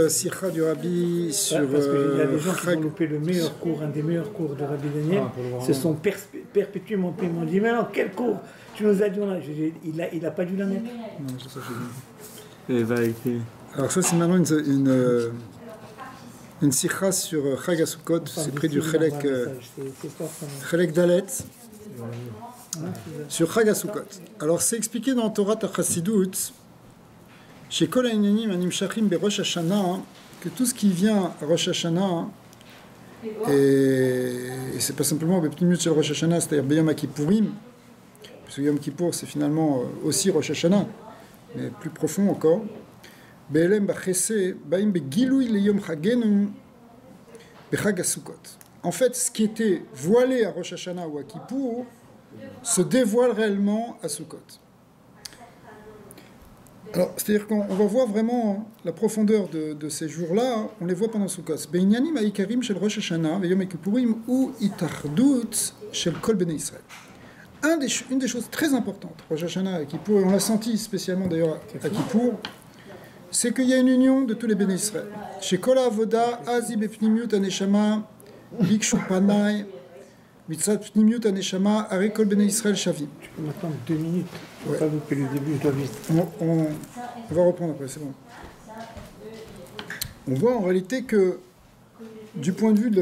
Sikha du Rabbi sur parce qu'il y a des gens qui ont loupé le meilleur cours, un des meilleurs cours de Rabbi Daniel, se sont perpétués mon père. Ils m'ont dit, mais alors quel cours tu nous as dit là? Il n'a pas dû la mettre. Non, c'est ça, Et va écrire. Alors ça c'est maintenant une sikha sur Chag HaSukkot, c'est pris du Chelek Dalet, sur Chag HaSukkot. Alors c'est expliqué dans Torah Chassidut, chez Kol HaInyanim HaNimshachim BeRosh Hashanah, que tout ce qui vient à Rosh Hashanah, et c'est pas simplement Bepnimut Shel Rosh Hashanah, c'est-à-dire Beyom HaKippurim, parce que Yom Kippour c'est finalement aussi Rosh Hashanah, mais plus profond encore. Be'elem b'chesed ba'im be'gilui leyom chagenu b'chag HaSukkot. En fait, ce qui était voilé à Rosh Hashanah ou à Kippour se dévoile réellement à Sukkot. Alors, c'est-à-dire qu'on va voir vraiment la profondeur de ces jours-là, on les voit pendant Sukkot. Be'inyanim ha'ikarim shel Rosh Hashanah ve'yom HaKippurim ou itardut shel kol bnei Israël. Une des choses très importantes, Rosh Hashanah et Kippour, et on l'a senti spécialement d'ailleurs à Kippour, c'est qu'il y a une union de tous les béné Israël. Chez Kol Avoda, Azi Bepnimiut Aneshama, Bikshu Panay, Mitzat Pnimiut Aneshama, Are Kol Béné Israël Shavim. Tu peux m'attendre 2 minutes, il ne faut pas louper le début, je dois vite. On va reprendre après, c'est bon. On voit en réalité que, du point de vue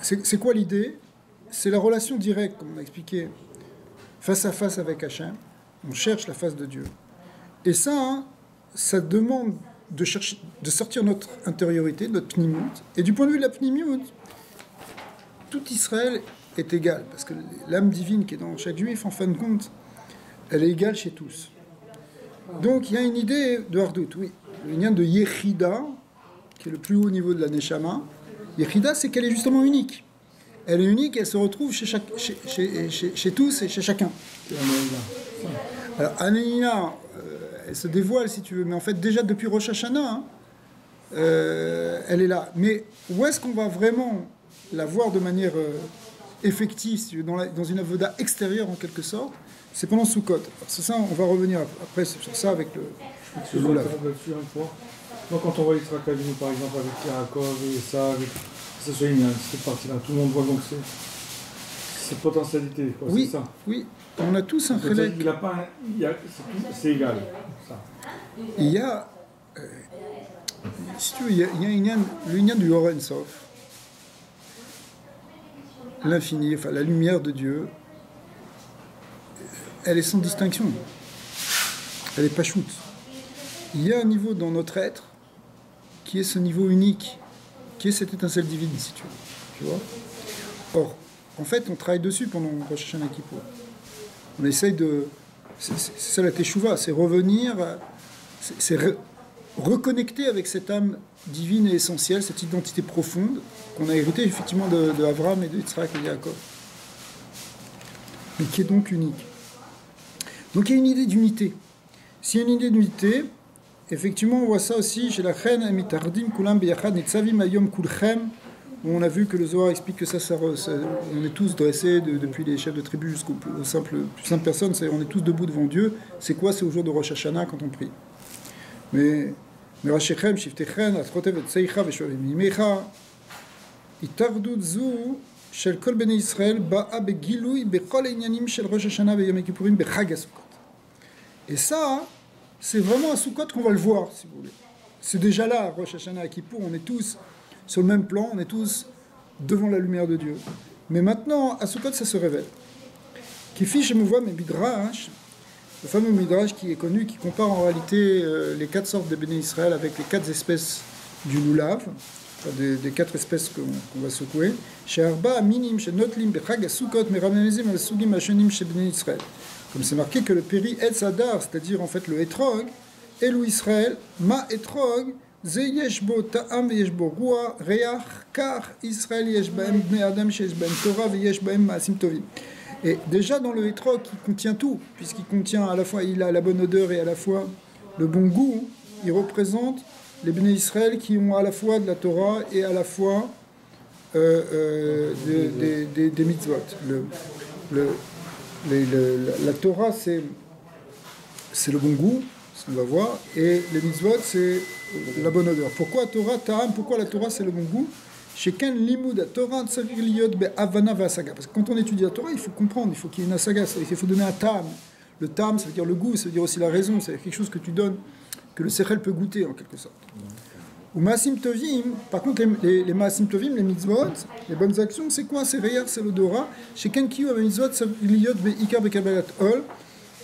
c'est quoi l'idée? C'est la relation directe, comme on a expliqué, face à face avec Hachem. On cherche la face de Dieu. Et ça, ça demande de sortir notre intériorité, notre pnimut. Et du point de vue de la pnimut, tout Israël est égal. Parce que l'âme divine qui est dans chaque juif, en fin de compte, elle est égale chez tous. Donc il y a une idée de Hardout, oui. Le lien de Yechida, qui est le plus haut niveau de la Neshama. Yechida, c'est qu'elle est justement unique. Elle est unique, elle se retrouve chez tous et chez chacun. Alors, Ananina, elle se dévoile, si tu veux, mais en fait, déjà depuis Rosh Hashanah, elle est là. Mais où est-ce qu'on va vraiment la voir de manière effective, si tu veux, dans une avoda extérieure, en quelque sorte? C'est pendant Sukkot. C'est ça, on va revenir après sur ça avec le Lulav. Moi, quand on voit Yitzhak Avinu, par exemple, avec Yaakov et ça, c'est cette partie-là, tout le monde voit donc cette potentialité. Quoi, oui, c'est ça. Oui, on a tous un chélek. C'est égal. Ça. Il y a, si tu veux, il y a le lien du Oren Sof, l'infini, enfin la lumière de Dieu, elle est sans distinction. Elle est pas shoot. Il y a un niveau dans notre être qui est ce niveau unique, qui est cette étincelle divine, si tu vois. Or, en fait, on travaille dessus pendant Rosh Hashanah Kippour. On essaye de... C'est ça la Teshuvah, c'est revenir, c'est reconnecter avec cette âme divine et essentielle, cette identité profonde qu'on a héritée effectivement de Abraham et de Yitzhak et de Yaakov. Mais qui est donc unique. Donc il y a une idée d'unité. S'il y a une idée d'unité, effectivement on voit ça aussi chez la Chen, Amitardim, Kulam, Beyachad, Nitzavim, Ayom, Kulchem, où on a vu que le Zohar explique que ça on est tous dressés depuis les chefs de tribu jusqu'aux plus simples personnes, on est tous debout devant Dieu. C'est quoi? C'est au jour de Rosh Hashanah quand on prie. Mais Rashechem, Shiftechem, Atrotev, Tseicha, Veshovim, Imecha, Itardut Zu, Shel Kol Bnei Israël, Ba'a Begilui, Bechol Einyanim, Shel Rosh Hashanah, Beyom Kippurim, Bechag HaSukkot. Et ça, c'est vraiment à Sukkot qu'on va le voir, si vous voulez. C'est déjà là, Rosh Hashanah, à Kippour, on est tous sur le même plan, on est tous devant la lumière de Dieu. Mais maintenant, à Sukkot, ça se révèle. Qui fiche me voit, mais Midrash, le fameux Midrash qui est connu, qui compare en réalité les 4 sortes de Béné Israël avec les 4 espèces du Lulav, enfin des 4 espèces qu'on va secouer. Chez Arba, Minim, chez Notlim, Bechag, Sukkot, Meramezim, Al-Sugim, Hashanim, chez Béné Israël. Comme c'est marqué que le péri Etz Hadar, c'est-à-dire en fait le Etrog, Elou Israël, Ma Etrog, Ze Yeshbo Ta'am Yeshbo Rua Reach Kar Israël Yeshbaem Bnei Adam Sheshbaem Torah Yeshbaem Maasim Tovim. Et déjà dans le Etrog, il contient tout, puisqu'il contient à la fois, il a la bonne odeur et à la fois le bon goût. Il représente les Bnei Israël qui ont à la fois de la Torah et à la fois des mitzvot. La Torah, c'est le bon goût, ce qu'on va voir, et les mitzvot, c'est la bonne odeur. Pourquoi Torah, Ta'am, pourquoi la Torah, c'est le bon goût? Sheken limud Torah tsavir liyot be'avana ve'asaga. Parce que quand on étudie la Torah, il faut comprendre, il faut qu'il y ait une asaga, il faut donner un Ta'am. Le Ta'am, ça veut dire le goût, ça veut dire aussi la raison, c'est quelque chose que tu donnes, que le sechel peut goûter en quelque sorte. Ou Maasim Tovim, par contre, les Maasim Tovim, les mitzvot, les bonnes actions, c'est quoi? C'est Reyar, c'est l'odorat. Sheken kiyu a mitzvot tsavir liyot be'ikar be'kabalat ol.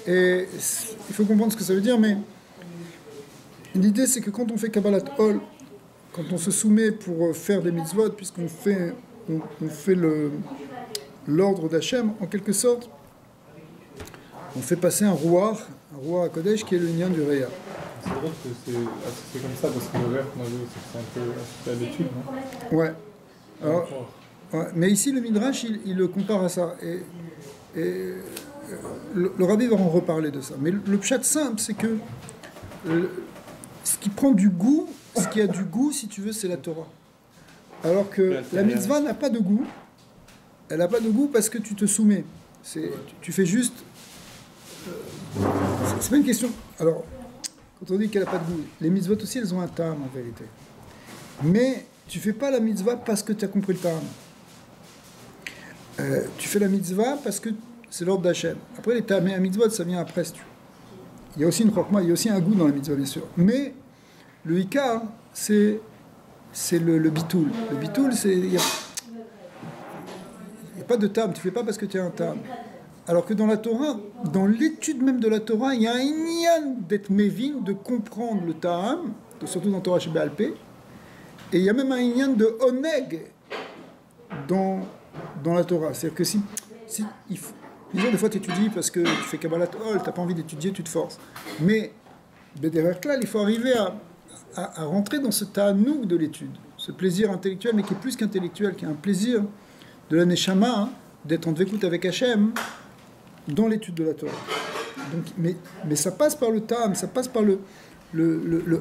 Et il faut comprendre ce que ça veut dire, mais l'idée c'est que quand on fait Kabbalat Ol, quand on se soumet pour faire des mitzvot, puisqu'on fait, on fait l'ordre d'Hachem, en quelque sorte, on fait passer un roi à Kodesh qui est le lien du Réa. C'est drôle que c'est comme ça, parce que le verre qu'on a vu, c'est un peu associé à l'étude, non? Ouais. Alors, ouais. Mais ici, le Midrash, il le compare à ça. Et le rabbi va en reparler de ça. Mais le pshat simple, c'est que ce qui prend du goût, ce qui a du goût, si tu veux, c'est la Torah. Alors que la mitzvah n'a pas de goût. Elle n'a pas de goût parce que tu te soumets. Tu fais juste... c'est pas une question... Alors, quand on dit qu'elle n'a pas de goût, les mitzvot aussi, elles ont un tam, en vérité. Mais tu fais pas la mitzvah parce que tu as compris le tam. Tu fais la mitzvah parce que c'est l'ordre d'Hachem. Après, les tamés à mitzvot, ça vient après. Il y a aussi une chokma, il y a aussi un goût dans la mitzvah, bien sûr. Mais le ikar, c'est le bitoul. Le bitoul, il n'y a pas de tam. Tu ne fais pas parce que tu as un tam. Alors que dans la Torah, dans l'étude même de la Torah, il y a un inyan d'être mévin, de comprendre le tam, surtout dans Torah Sheba Alpé. Et il y a même un inyan de oneg dans la Torah. C'est-à-dire que si il faut, disons, des fois tu étudies parce que tu fais Kabbalat Ol, tu n'as pas envie d'étudier, tu te forces. Mais, derrière là, il faut arriver à rentrer dans ce ta'anouk de l'étude, ce plaisir intellectuel, mais qui est plus qu'intellectuel, qui est un plaisir de la Neshama, hein, d'être en dvekout avec Hachem dans l'étude de la Torah. Donc, mais ça passe par le ta'am, ça passe par le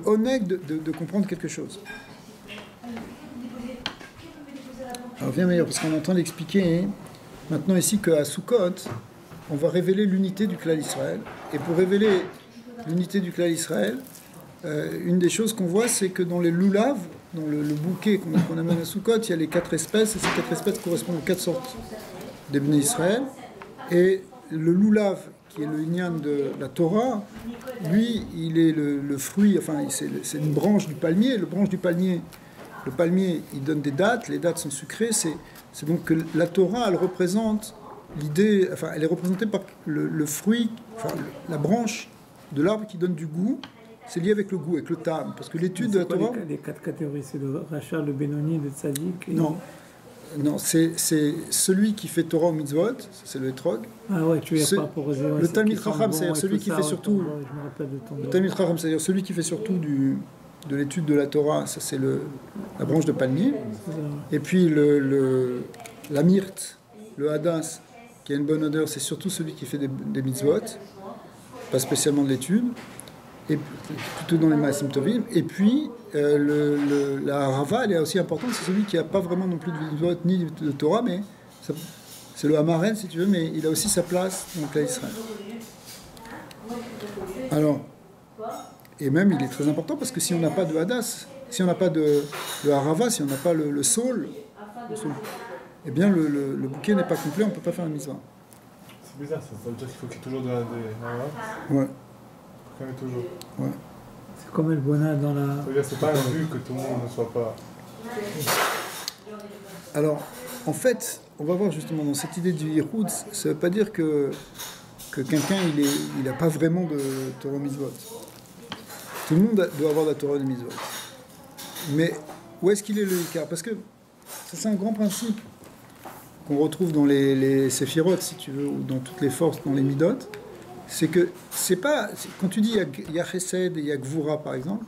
oneg de comprendre quelque chose. Alors viens meilleur, parce qu'on est en train d'expliquer maintenant ici qu'à Sukkot, on va révéler l'unité du clan Israël. Et pour révéler l'unité du clan Israël, une des choses qu'on voit, c'est que dans les lulav, dans le bouquet qu'on amène à Sukkot, il y a les 4 espèces, et ces 4 espèces correspondent aux 4 sortes des Bnei Israël. Et le lulav, qui est le inyan de la Torah, lui, il est le fruit, enfin, c'est une branche du palmier. Le palmier, il donne des dattes, les dattes sont sucrées, c'est donc que la Torah, elle représente l'idée, enfin, elle est représentée par le fruit, enfin, la branche de l'arbre qui donne du goût, c'est lié avec le goût, avec le tam, parce que l'étude de la Torah... Les 4 catégories, c'est le rachar, le bénoni, le tzadik... Non, c'est celui qui fait Torah au mitzvot, c'est le etrog. Ah ouais, tu es pas pour le Talmid Chacham, c'est-à-dire celui qui fait surtout... Je me rappelle de ton... Le Talmid Chacham, c'est-à-dire celui qui fait surtout de l'étude de la Torah, ça c'est la branche de palmier. Et puis la myrte, le hadas, qui a une bonne odeur, c'est surtout celui qui fait des mitzvot, pas spécialement de l'étude, et plutôt dans les Maasim Tovim. Et puis la harava, elle est aussi importante, c'est celui qui n'a pas vraiment non plus de mitzvot ni de Torah, mais c'est le hamaren si tu veux, mais il a aussi sa place dans le clan Israël. Alors, et même il est très important parce que si on n'a pas de hadas, si on n'a pas de harava, si on n'a pas le saul, eh bien le bouquet n'est pas complet, on ne peut pas faire un mitzvah. C'est bizarre, ça veut dire qu'il faut qu'il y ait toujours des haravas. Ouais. Quand même toujours. Ouais. C'est comme le bona dans la... Ça veut dire que c'est pas un but que tout le monde ne soit pas... Alors, en fait, on va voir justement dans cette idée du Yichud, ça ne veut pas dire que quelqu'un il n'a pas vraiment de Torah mitzvot. Tout le monde doit avoir la Torah de mitzvot. Mais où est-ce qu'il est le Ikar? Parce que ça, c'est un grand principe qu'on retrouve dans les séphirotes, si tu veux, ou dans toutes les forces, dans les midot. C'est que c'est pas... Quand tu dis il y a Chesed et il y a Gvura, par exemple,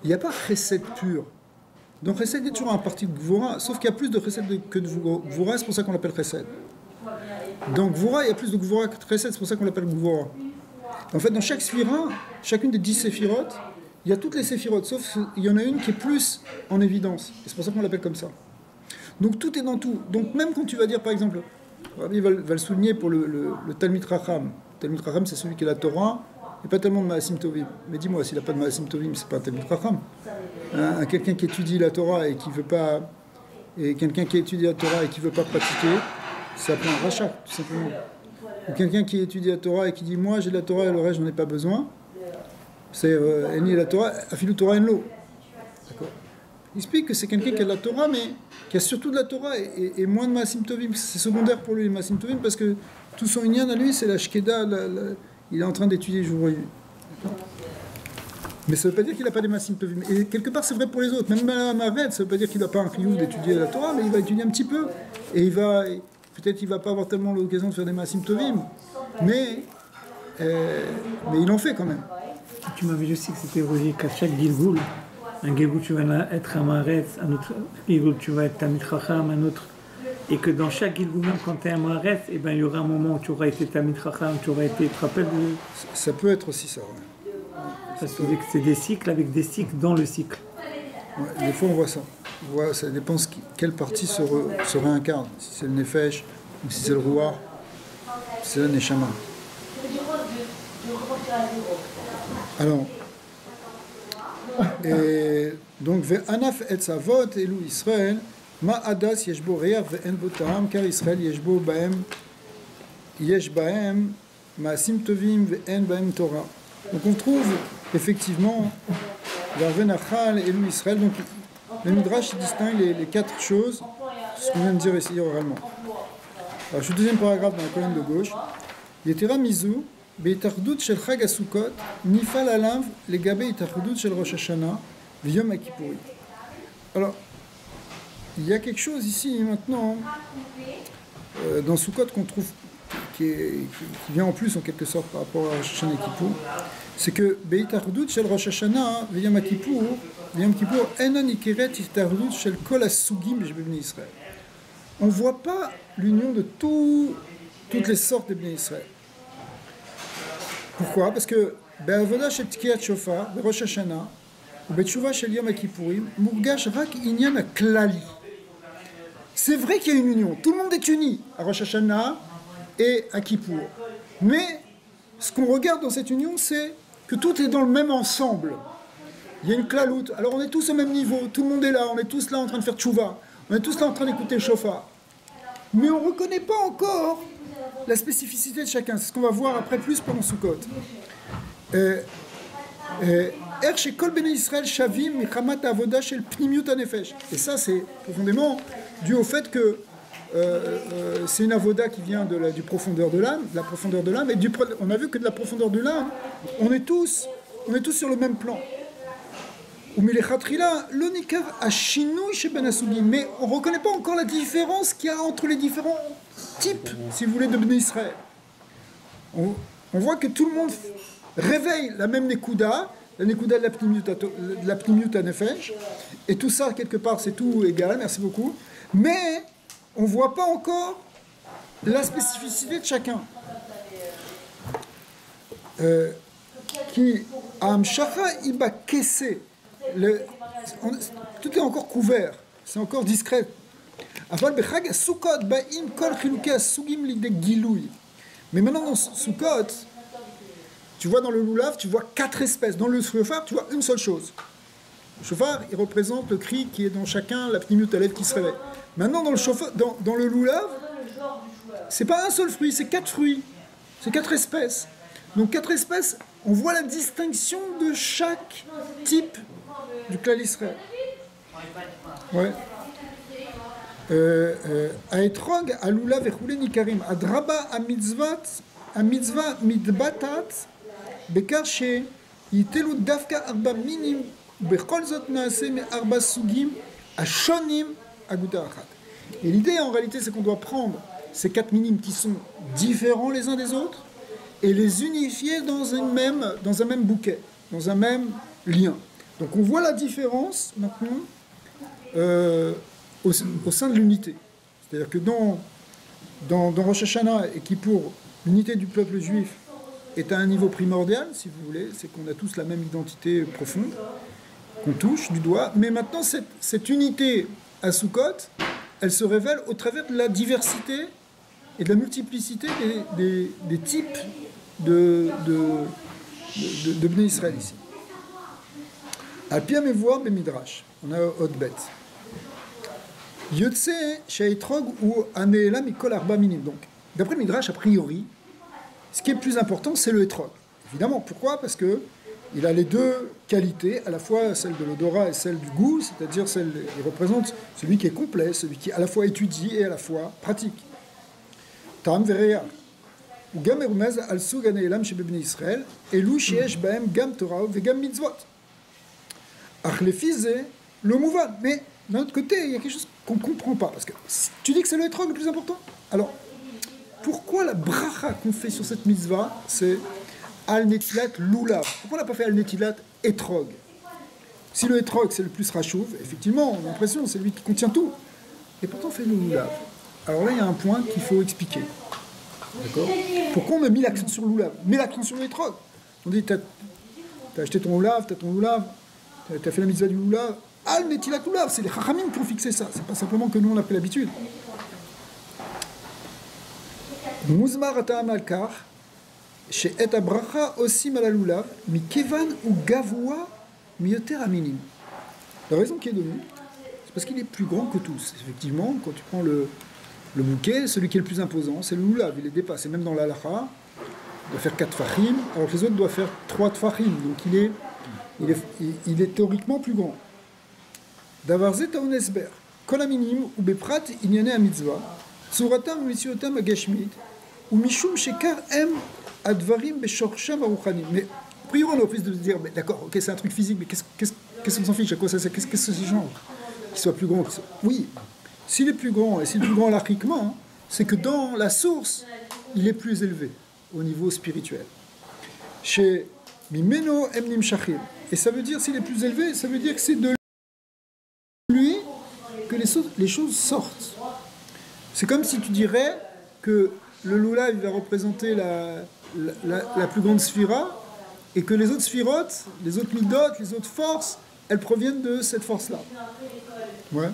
il n'y a pas Chesed pur. Donc Chesed est toujours un parti de Gvura, sauf qu'il y a plus de Chesed que de Gvura, c'est pour ça qu'on l'appelle Chesed. Dans Gvura, il y a plus de Gvura que de Chesed, c'est pour ça qu'on l'appelle Gvura. En fait, dans chaque sphira, chacune des 10 séphirotes, il y a toutes les séphirotes, sauf qu'il y en a une qui est plus en évidence. Et c'est pour ça qu'on l'appelle comme ça. Donc tout est dans tout. Donc même quand tu vas dire, par exemple, Rabbi va le souligner pour le Talmid Chacham. Le Talmid Chacham, c'est celui qui est la Torah et pas tellement de Maasim Tovim. Mais dis-moi, s'il n'a pas de Maasim Tovim, c'est pas un Talmid Chacham. Quelqu'un qui étudie la Torah et qui veut pas, et quelqu'un qui étudie la Torah et qui veut pas pratiquer, c'est appelé un rachat, tout simplement. Ou quelqu'un qui étudie la Torah et qui dit moi j'ai de la Torah et le reste j'en ai pas besoin, c'est Eni la Torah, Afilu Torah en l'eau. D'accord. Il explique que c'est quelqu'un qui a de la Torah mais qui a surtout de la Torah et moins de Maasim Tovim. C'est secondaire pour lui les Maasim Tovim parce que tout son inyan à lui c'est la Shkeda, il est en train d'étudier jour et nuit. Mais ça ne veut pas dire qu'il n'a pas des Maasim Tovim. Et quelque part c'est vrai pour les autres. Même à Mavet, ça ne veut pas dire qu'il n'a pas un chiyuv d'étudier la Torah, mais il va étudier un petit peu. Et peut-être qu'il ne va pas avoir tellement l'occasion de faire des Maasim Tovim, mais il en fait quand même. Tu m'avais dit aussi que c'était vrai qu'à chaque Gilgoul, un Gilgoul tu vas être un Maaretz, un autre Gilgoul tu vas être Talmid Chacham, un autre. Et que dans chaque Gilgoul, même quand tu es un Maaretz, il y aura un moment où tu auras été Talmid Chacham, tu auras été. Tu te rappelles de... Ça peut être aussi ça, ouais. Parce que c'est des cycles avec des cycles dans le cycle. Ouais, des fois on voit ça. Ça dépend quelle partie se réincarne. Si c'est le Nefesh, ou si c'est le Ruach, si c'est le Neshama. Alors, et donc, Ve'anaf et Savot, Elu Israël, Ma Adas Yeshbo Reach Ve'en Botam, car Israël Yeshbo Baem, Yesh Baem, Maasim Tovim Ve'en Baem Torah. Donc on trouve effectivement vers Venachal et Elu Israël. Donc le Midrash distingue les quatre choses, ce qu'on vient de dire ici oralement. Alors je suis au deuxième paragraphe dans la colonne de gauche. Yetera Mizu, Beitardut shel Chag HaSukkot, Nifal Alav, Legabe Itardut shel Rosh Hashanah, V'yom HaKippurim. Alors, il y a quelque chose ici maintenant, dans Sukkot qu'on trouve, qui vient en plus en quelque sorte par rapport à Rosh Hashanah et Kippour, c'est que Beitardut shel Rosh Hashanah, V'yom HaKippurim, on ne voit pas l'union de toutes les sortes de Bnei Israël. Pourquoi? Parce que Be'avoda shel Tkiyat Shofar, Rosh Hashanah, ou Be'tshuva shel Yom HaKippurim, Murgash rak inyan klali. C'est vrai qu'il y a une union, tout le monde est uni à Rosh Hashanah et à Kippour. Mais ce qu'on regarde dans cette union, c'est que tout est dans le même ensemble. Il y a une klalout. Alors on est tous au même niveau, tout le monde est là, on est tous là en train de faire tchouva, on est tous là en train d'écouter le shofar. Mais on ne reconnaît pas encore la spécificité de chacun. C'est ce qu'on va voir après plus pendant Sukkot. Et ça c'est profondément dû au fait que c'est une avoda qui vient du profondeur de l'âme, de la profondeur de l'âme, et on a vu que de la profondeur de l'âme, on est tous sur le même plan. Mais on ne reconnaît pas encore la différence qu'il y a entre les différents types, si vous voulez, de Bnei Israël. On voit que tout le monde réveille la même Nekuda, la Nekuda de la Pnimiut à Nefesh, et tout ça, quelque part, c'est tout égal, merci beaucoup. Mais on ne voit pas encore la spécificité de chacun. Qui Amshacha Iba Kessé. Tout est encore couvert, c'est encore discret. Mais maintenant dans Sukkot, tu vois dans le Lulav, tu vois 4 espèces. Dans le shofar, tu vois une seule chose. Le shofar, il représente le cri qui est dans chacun, la pnimiut alef qui se réveille. Maintenant dans le Lulav, c'est pas un seul fruit, c'est 4 fruits. C'est 4 espèces. Donc 4 espèces, on voit la distinction de chaque type du klal Israël. Ouais. Aetrog, alula vechule nikarim, adraba mitzvah midbatat, bekar she yitelu dafka arba minim, bechol zot naase me arba sugim, ashonim aguta achat. Et l'idée en réalité c'est qu'on doit prendre ces 4 minimes qui sont différents les uns des autres et les unifier dans un même bouquet, dans un même lien. Donc on voit la différence maintenant au sein de l'unité. C'est-à-dire que dans Rosh Hashanah et Kippour, l'unité du peuple juif est à un niveau primordial, si vous voulez, c'est qu'on a tous la même identité profonde, qu'on touche du doigt, mais maintenant cette unité à Sukkot, elle se révèle au travers de la diversité et de la multiplicité des types de de Bnei Israël ici. Al-Pia Mevoar Bemidrash, on a autre bête. Yotse Shaitrog ou Aneela Mikol Arba Minim. Donc, d'après Midrash, a priori, ce qui est le plus important, c'est le Etrog. Évidemment, pourquoi? Parce que il a les deux qualités, à la fois celle de l'odorat et celle du goût, c'est-à-dire il représente celui qui est complet, celui qui à la fois étudie et à la fois pratique. Tam Vereya. Ou Gam Erumez Al-Sug Aneelam chez Bnei Israël, Elu Sheesh Baem Gam Torah Vegam Mitzvot. Ach le fils le mouvan. Mais d'un autre côté, il y a quelque chose qu'on ne comprend pas. Parce que tu dis que c'est le Etrog le plus important. Alors, pourquoi la bracha qu'on fait sur cette mitzvah, c'est Al-Netilat Lulav? Pourquoi on n'a pas fait Al-Netilat Etrog? Si le Etrog, c'est le plus rachouv, effectivement, on a l'impression que c'est lui qui contient tout. Et pourtant, on fait le Lulav. Alors là, il y a un point qu'il faut expliquer. D'accord? Pourquoi on a mis l'accent sur le Lulav? Mets l'accent sur le Etrog. On dit, t'as acheté ton Lulav, t'as ton Lulav, t'as fait la mitzvah du Lulav. Al-Netilat Lulav, c'est les Chachamim qui ont fixé ça. C'est pas simplement que nous, on a pris l'habitude. Muzmar Ata'am al-Kar, chez Et Abracha aussi malalulav, mi kevan ou gavoua miyoter aminim. La raison qui est donnée, c'est parce qu'il est plus grand que tous. Effectivement, quand tu prends le bouquet, celui qui est le plus imposant, c'est le lulav, il est dépassé. Même dans l'alacha, il doit faire 4 tfachim, alors que les autres doivent faire 3 tfachim. Donc il est théoriquement plus grand. Davar zeta onesber, kol aminim ou beprat inyane a mitzvah, tsuratam mitzvotam agashmit, ou mishum shekar em advarim beshorsham aruchanim. Mais a priori, on a plus de se dire, d'accord, ok, c'est un truc physique, mais qu'est-ce qu'on s'en fiche? À quoi ça sert? Qu'est-ce que ça change? Qu'il soit plus grand. Oui, s'il est plus grand, et s'il est plus grand lachiquement, c'est que dans la source, il est plus élevé au niveau spirituel. Chez Mimeno Emnim Shachim. Et ça veut dire, s'il est plus élevé, ça veut dire que c'est de lui que les choses sortent. C'est comme si tu dirais que le lulav va représenter la plus grande sphira, et que les autres sphirotes, les autres midot, les autres forces, elles proviennent de cette force-là. Ouais.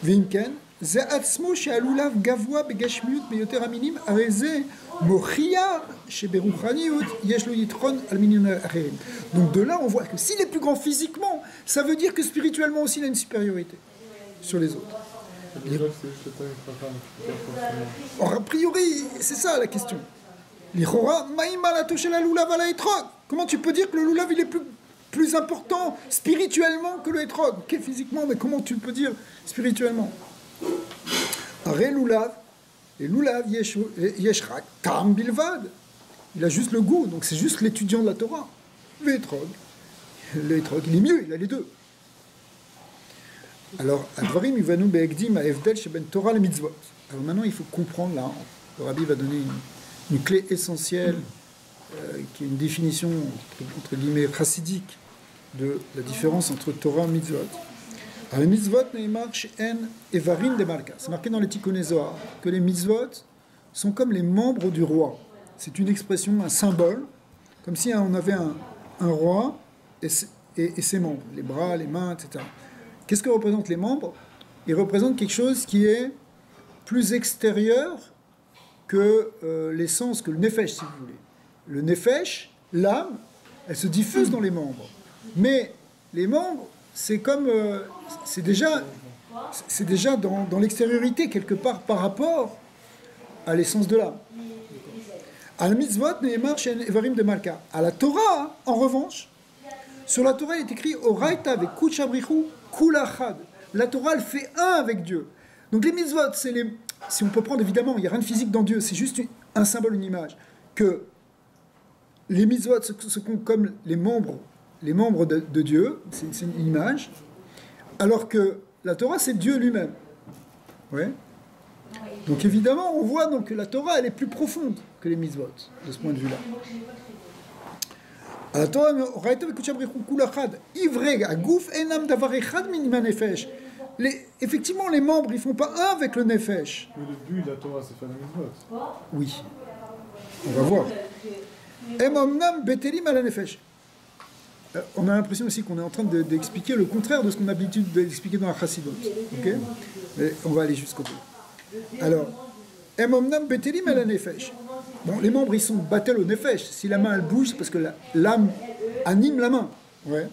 Vinken, ze atzmo she'alulav gavoa begashmiut meyoter aminim, areze mochia sheberuchaniut yesh lo yitron al minim acherim. Donc de là, on voit que s'il est plus grand physiquement, ça veut dire que spirituellement aussi, il a une supériorité sur les autres. Or, a priori, c'est ça la question. Comment tu peux dire que le lulav il est plus important spirituellement que le etrog? Ok, physiquement, mais comment tu peux dire spirituellement? Aré lulav, et lulav yeshrak tam bilvad. Il a juste le goût, donc c'est juste l'étudiant de la Torah. Le etrog, il est mieux, il a les deux. Alors, Advarim Ivanu Be'egdim à Evdel Sheben Torah le mitzvot. Alors maintenant, il faut comprendre là. Le Rabbi va donner une clé essentielle, qui est une définition entre guillemets chassidique de la différence entre Torah et mitzvot. Alors, les mitzvot neimar she'en evarim de malka. C'est marqué dans les Tikkuné Zohar que les mitzvot sont comme les membres du roi. C'est une expression, un symbole, comme si on avait un roi et ses membres, les bras, les mains, etc. Qu'est-ce que représentent les membres? Ils représentent quelque chose qui est plus extérieur que l'essence, que le nefesh, si vous voulez. Le nefesh, l'âme, elle se diffuse dans les membres. Mais les membres, c'est comme... c'est déjà dans l'extériorité, quelque part, par rapport à l'essence de l'âme. À la mitzvot, ne'emar she'en evarim de malka. À la Torah, en revanche, sur la Torah, il est écrit Oraita avec Kuchabrichu Kulachad. La Torah, elle fait un avec Dieu. Donc les mitzvot, c'est les. Si on peut prendre, évidemment, il n'y a rien de physique dans Dieu, c'est juste un symbole, une image. Que les mitzvot sont comme les membres de Dieu, c'est une image, alors que la Torah, c'est Dieu lui-même. Ouais. Donc évidemment, on voit donc que la Torah, elle est plus profonde que les mitzvot, de ce point de vue-là. La Torah, effectivement, les membres, ils ne font pas un avec le nefesh. Mais le but de la Torah, c'est faire la mitzvot. Oui. On va voir. On a l'impression aussi qu'on est en train d'expliquer le contraire de ce qu'on a l'habitude d'expliquer dans la Chassidut. Okay? Mais on va aller jusqu'au bout. Alors, Emomnam betelim ala nefesh. Bon, les membres, ils sont battel au nefesh. Si la main, elle bouge, c'est parce que l'âme anime la main. Ouais.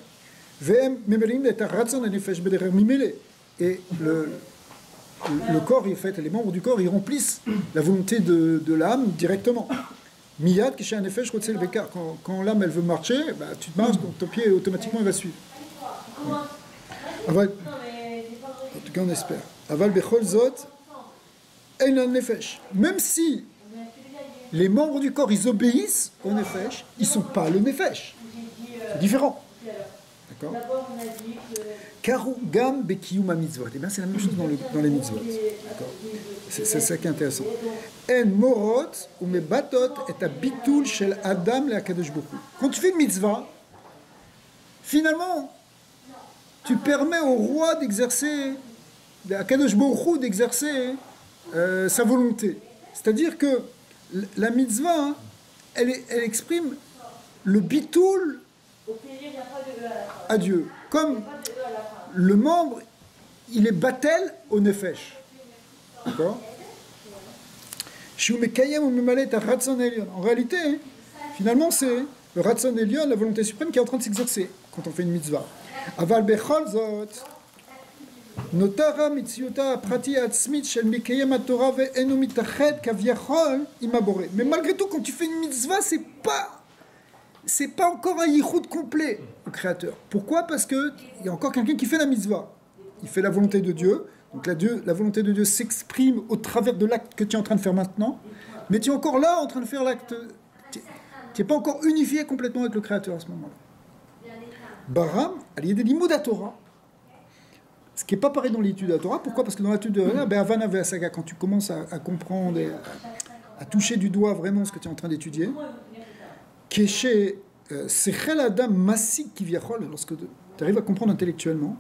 Et le corps, en fait, les membres du corps, ils remplissent la volonté de l'âme directement. Miyad, qui chez un effet, je crois que c'est le bécar. Quand l'âme, elle veut marcher, bah, tu te marches, donc ton pied, automatiquement, il va suivre. Aval, en tout cas, on espère. Aval bechol zot, ein al nefesh. Même si les membres du corps, ils obéissent au nefesh, ils ne sont pas le nefesh. C'est différent. D'accord. Karu gam bekiyuma mitzvot. Et bien, c'est la même chose dans les mitzvot. D'accord. C'est ça qui est intéressant. En morot ou me batot et bitul shel adam le akadosh baruch hu. Quand tu fais une mitzvah, finalement, tu permets au roi d'exercer, à akadosh baruch hu d'exercer sa volonté. C'est-à-dire que la mitzvah, elle exprime le bitul à Dieu. Comme le membre, il est battel au nefesh. D'accord. En réalité, finalement, c'est le Ratzon Elyon, la volonté suprême, qui est en train de s'exercer quand on fait une mitzvah. Aval bechol zot, notara mitziota prati atzmit shel mikayem haTorah ve'enu mitached kavyachol imabore. Mais malgré tout, quand tu fais une mitzvah, c'est pas encore un yichud complet au Créateur. Pourquoi? Parce qu'il y a encore quelqu'un qui fait la mitzvah. Il fait la volonté de Dieu. Donc la volonté de Dieu s'exprime au travers de l'acte que tu es en train de faire maintenant. Mais tu es encore là en train de faire l'acte. Tu n'es pas encore unifié complètement avec le Créateur à ce moment-là. Baram, il y a des limud à Torah. Ce qui n'est pas pareil dans l'étude de la Torah. Pourquoi? Parce que dans l'étude de la Torah, quand tu commences à comprendre et à toucher du doigt vraiment ce que tu es en train d'étudier, Keshe Sechel Adam Masik Kivyachol, lorsque tu arrives à comprendre intellectuellement,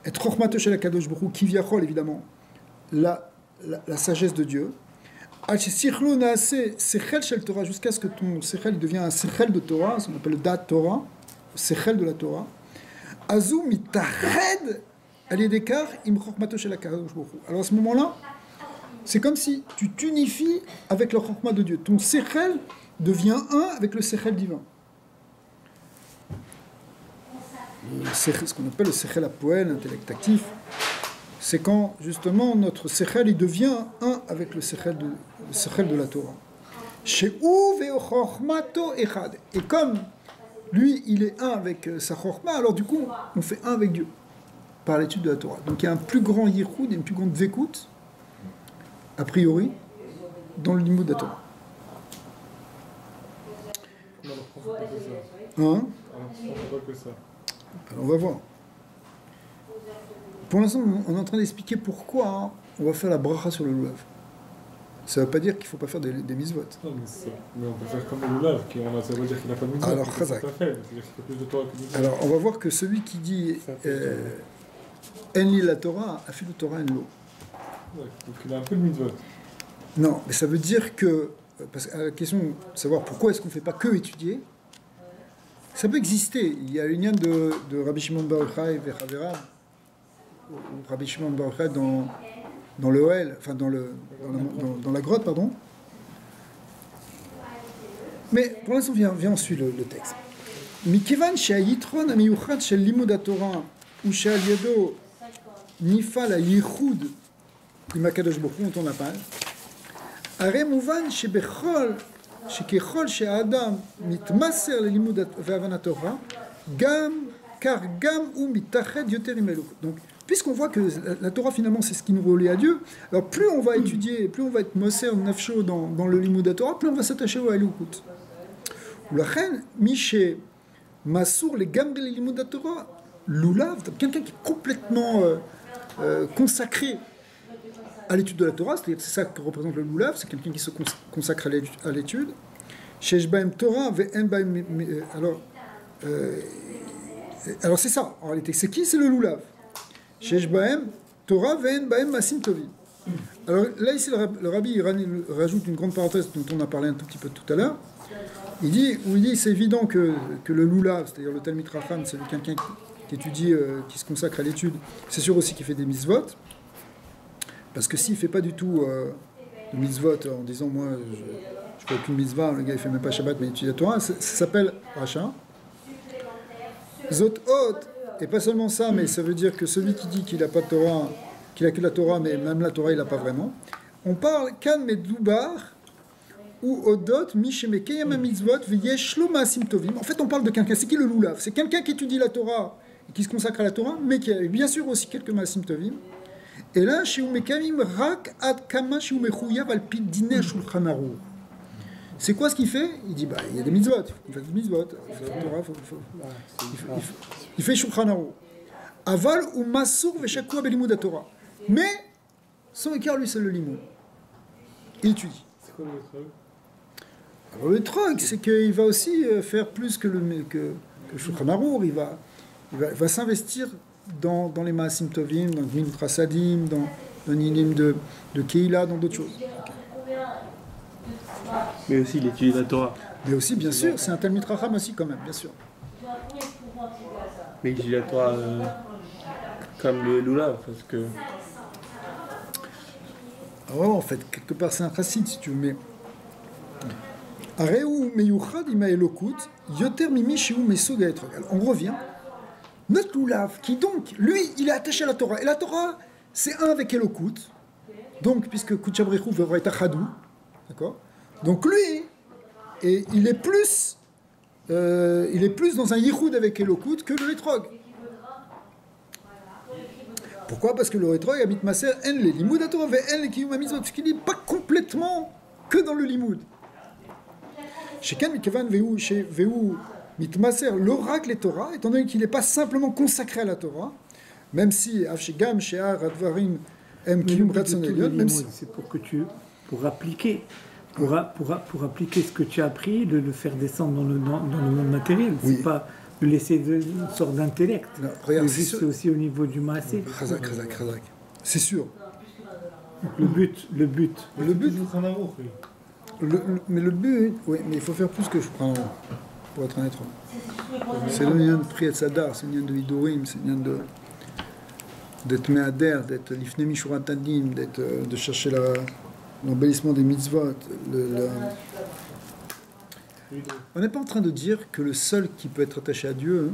et Chochmato Shel HaKadosh Baruch Hu Kivyachol, évidemment, la sagesse de Dieu, Al Shesichlo Naase Sechel Shel Torah, jusqu'à ce que ton Sechel devienne un Sechel de Torah, ce qu'on appelle le Dat Torah, le Sechel de la Torah, Azu Mitached Aliedekar Im Chochmato Shel HaKadosh Baruch Hu. Alors à ce moment-là, c'est comme si tu t'unifies avec le Chochma de Dieu. Ton Sechel devient un avec le Sechel divin. Ce qu'on appelle le Sechel Apoel, l'intellect actif, c'est quand justement notre Sechel il devient un avec le Sechel de la Torah. Et comme lui il est un avec sa Chochma, alors du coup on fait un avec Dieu par l'étude de la Torah. Donc il y a un plus grand yichud et une plus grande vécoute a priori dans le limud de la Torah. Hein? Alors on va voir. Pour l'instant, on est en train d'expliquer pourquoi on va faire la bracha sur le lulav. Ça ne veut pas dire qu'il ne faut pas faire des mitzvot. Non, mais on peut faire comme le lulav, ça veut dire qu'il n'a pas de mitzvot. Alors, chazak. Alors, on va voir que celui qui dit En li la Torah, a fait le Torah en l'eau. Donc il a un peu de mitzvot. Non, mais ça veut dire que, parce que la question de savoir pourquoi est-ce qu'on ne fait pas que étudier, ça peut exister. Il y a une de Rabbi Shimon Bar Yochai et Chaverav, ou Rabbi Shimon Bar Yochai dans le Oel, enfin dans la grotte, pardon. Mais pour l'instant, viens on suit le texte. Mikivan she'ayitron amiyuchat shel limud haTorah ou she'al yado nifal al-yichud im HaKadosh Baruch Hu, on en a parlé. הרי מובן שככל שהאדם מתמסר ללימוד והבנת תורה, car גם הוא מתאחד יותר עם אלוקות. Donc, puisqu'on voit que la Torah finalement c'est ce qui nous relie à Dieu, alors plus on va étudier, plus on va être moser nafsho dans le limud de Torah, plus on va s'attacher à Elokut. ולכן מי שמסור לגמרי ללימוד התורה, לולב, quelqu'un qui est complètement consacré à l'étude de la Torah, c'est-à-dire c'est ça que représente le lulav, c'est quelqu'un qui se consacre à l'étude. Alors c'est ça, en réalité, c'est qui? C'est le lulav. Alors là ici le rabbi il rajoute une grande parenthèse dont on a parlé un tout petit peu tout à l'heure. Il dit c'est évident que le lulav, c'est-à-dire le Talmid Racham, c'est quelqu'un qui étudie, qui se consacre à l'étude, c'est sûr aussi qu'il fait des mitzvot. Parce que s'il ne fait pas du tout de mitzvot en disant moi je fais aucune mitzvah, le gars il fait même pas Shabbat, mais il étudie la Torah, ça s'appelle Racha. Zot Hot, et pas seulement ça, mais ça veut dire que celui qui dit qu'il n'a pas de Torah, qu'il a que la Torah, mais même la Torah il n'a pas vraiment. On parle Kan Medoubar ou Odot Mishemekeyam Mitzvot V'Yeshlo Ma'asim Tovim. En fait, on parle de quelqu'un, c'est qui le Loulav? C'est quelqu'un qui étudie la Torah et qui se consacre à la Torah, mais qui a bien sûr aussi quelques Ma'asim Tovim. Et là, chez Umekayim Rak Ad Kama chez Umechouyav Al Pid Dineh Shulchan Aruch. C'est quoi ce qu'il fait? Il dit, bah, il y a des mitzvot, il faut qu'on fasse des mitzvot. Il fait Shulchan Aruch. Aval ou Masur Veshakoua Belimud Torah. Mais, son écart, lui, c'est le limoud. Il étudie. C'est quoi le truc? Alors, le truc, c'est qu'il va aussi faire plus que Shulchan Aruch. Il va s'investir dans les Ma'asim Tovim, dans le Gmilut Chasadim, dans l'Inim de Keila, dans d'autres choses. Mais aussi, il étudie la Torah. Mais aussi, bien sûr, c'est un Talmid Racham aussi, quand même, bien sûr. Mais il étudie la Torah comme le Lulav, parce que... Ah ouais, en fait, quelque part, c'est un chassid, si tu veux, mais... Areu meyuchad ima elokut, yoter mimi shiu mesog haetrog. On revient. Notre Lulav, qui donc, lui, il est attaché à la Torah. Et la Torah, c'est un avec Elokut. Donc, puisque Kuchabrichou va être Achadou, d'accord? Donc lui, et il est plus dans un yichud avec Elokut que le Etrog. Pourquoi? Parce que le Etrog habite Maser en le limud Torah ve en le kiyum hamizvot, parce qu'il n'est pas complètement que dans le limud. Shekan mikevan veu mitmaser l'oracle et Torah, étant donné qu'il n'est pas simplement consacré à la Torah, même si Avshegam she'ar advarim em kiyum ratzon elyon, même si c'est pour appliquer. Pour appliquer ce que tu as appris, de le faire descendre dans le monde matériel. Oui. C'est pas de laisser une sorte d'intellect. Regarde, c'est aussi au niveau du maasé. Chazak. C'est sûr. Donc le but. Mais le but, oui, mais il faut faire plus que je prends, pour être honnête. C'est le lien de Priyat Sadar, c'est le lien de Hidurim, c'est le lien d'être Me'ader, d'être Lifnemi Shuratadim, de chercher l'embellissement des mitzvot. On n'est pas en train de dire que le seul qui peut être attaché à Dieu,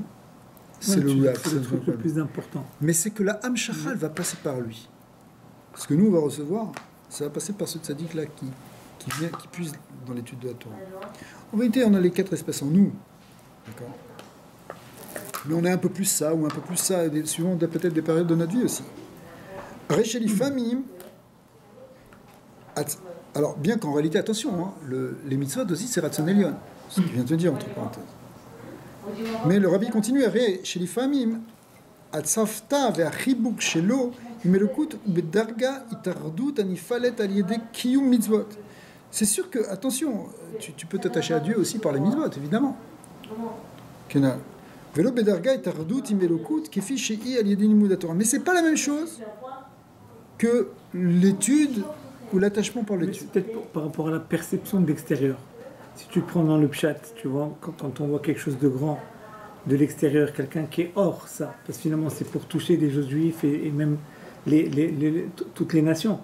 c'est le Lulav. C'est le truc le plus important. Mais c'est que la Hamshachal va passer par lui. Ce que nous, on va recevoir, ça va passer par ce tzaddik-là qui puise dans l'étude de la Torah. En vérité, on a les 4 espèces en nous. D'accord? Mais on est un peu plus ça, ou un peu plus ça, suivant peut-être des périodes de notre vie aussi. Récheli famim. Alors, bien qu'en réalité, attention, hein, les mitzvot aussi, c'est Ratzon ce qu'il vient de dire, entre parenthèses. Mais le rabbi continue, chez les famim, Atzafta ve'achibuk shelo, imelokut bedarga itardut anifalet aliede kiyum mitzvot. C'est sûr que, attention, tu peux t'attacher à Dieu aussi par les mitzvot, évidemment. Velo bedarga itardut imelokut kefi shei aliede nimud Torah. Mais c'est pas la même chose que l'étude ou l'attachement par l'étude. C'est peut-être par rapport à la perception de l'extérieur. Si tu te prends dans le pshat, tu vois, quand on voit quelque chose de grand de l'extérieur, quelqu'un qui est hors ça, parce que finalement c'est pour toucher des choses juifs et même toutes les nations.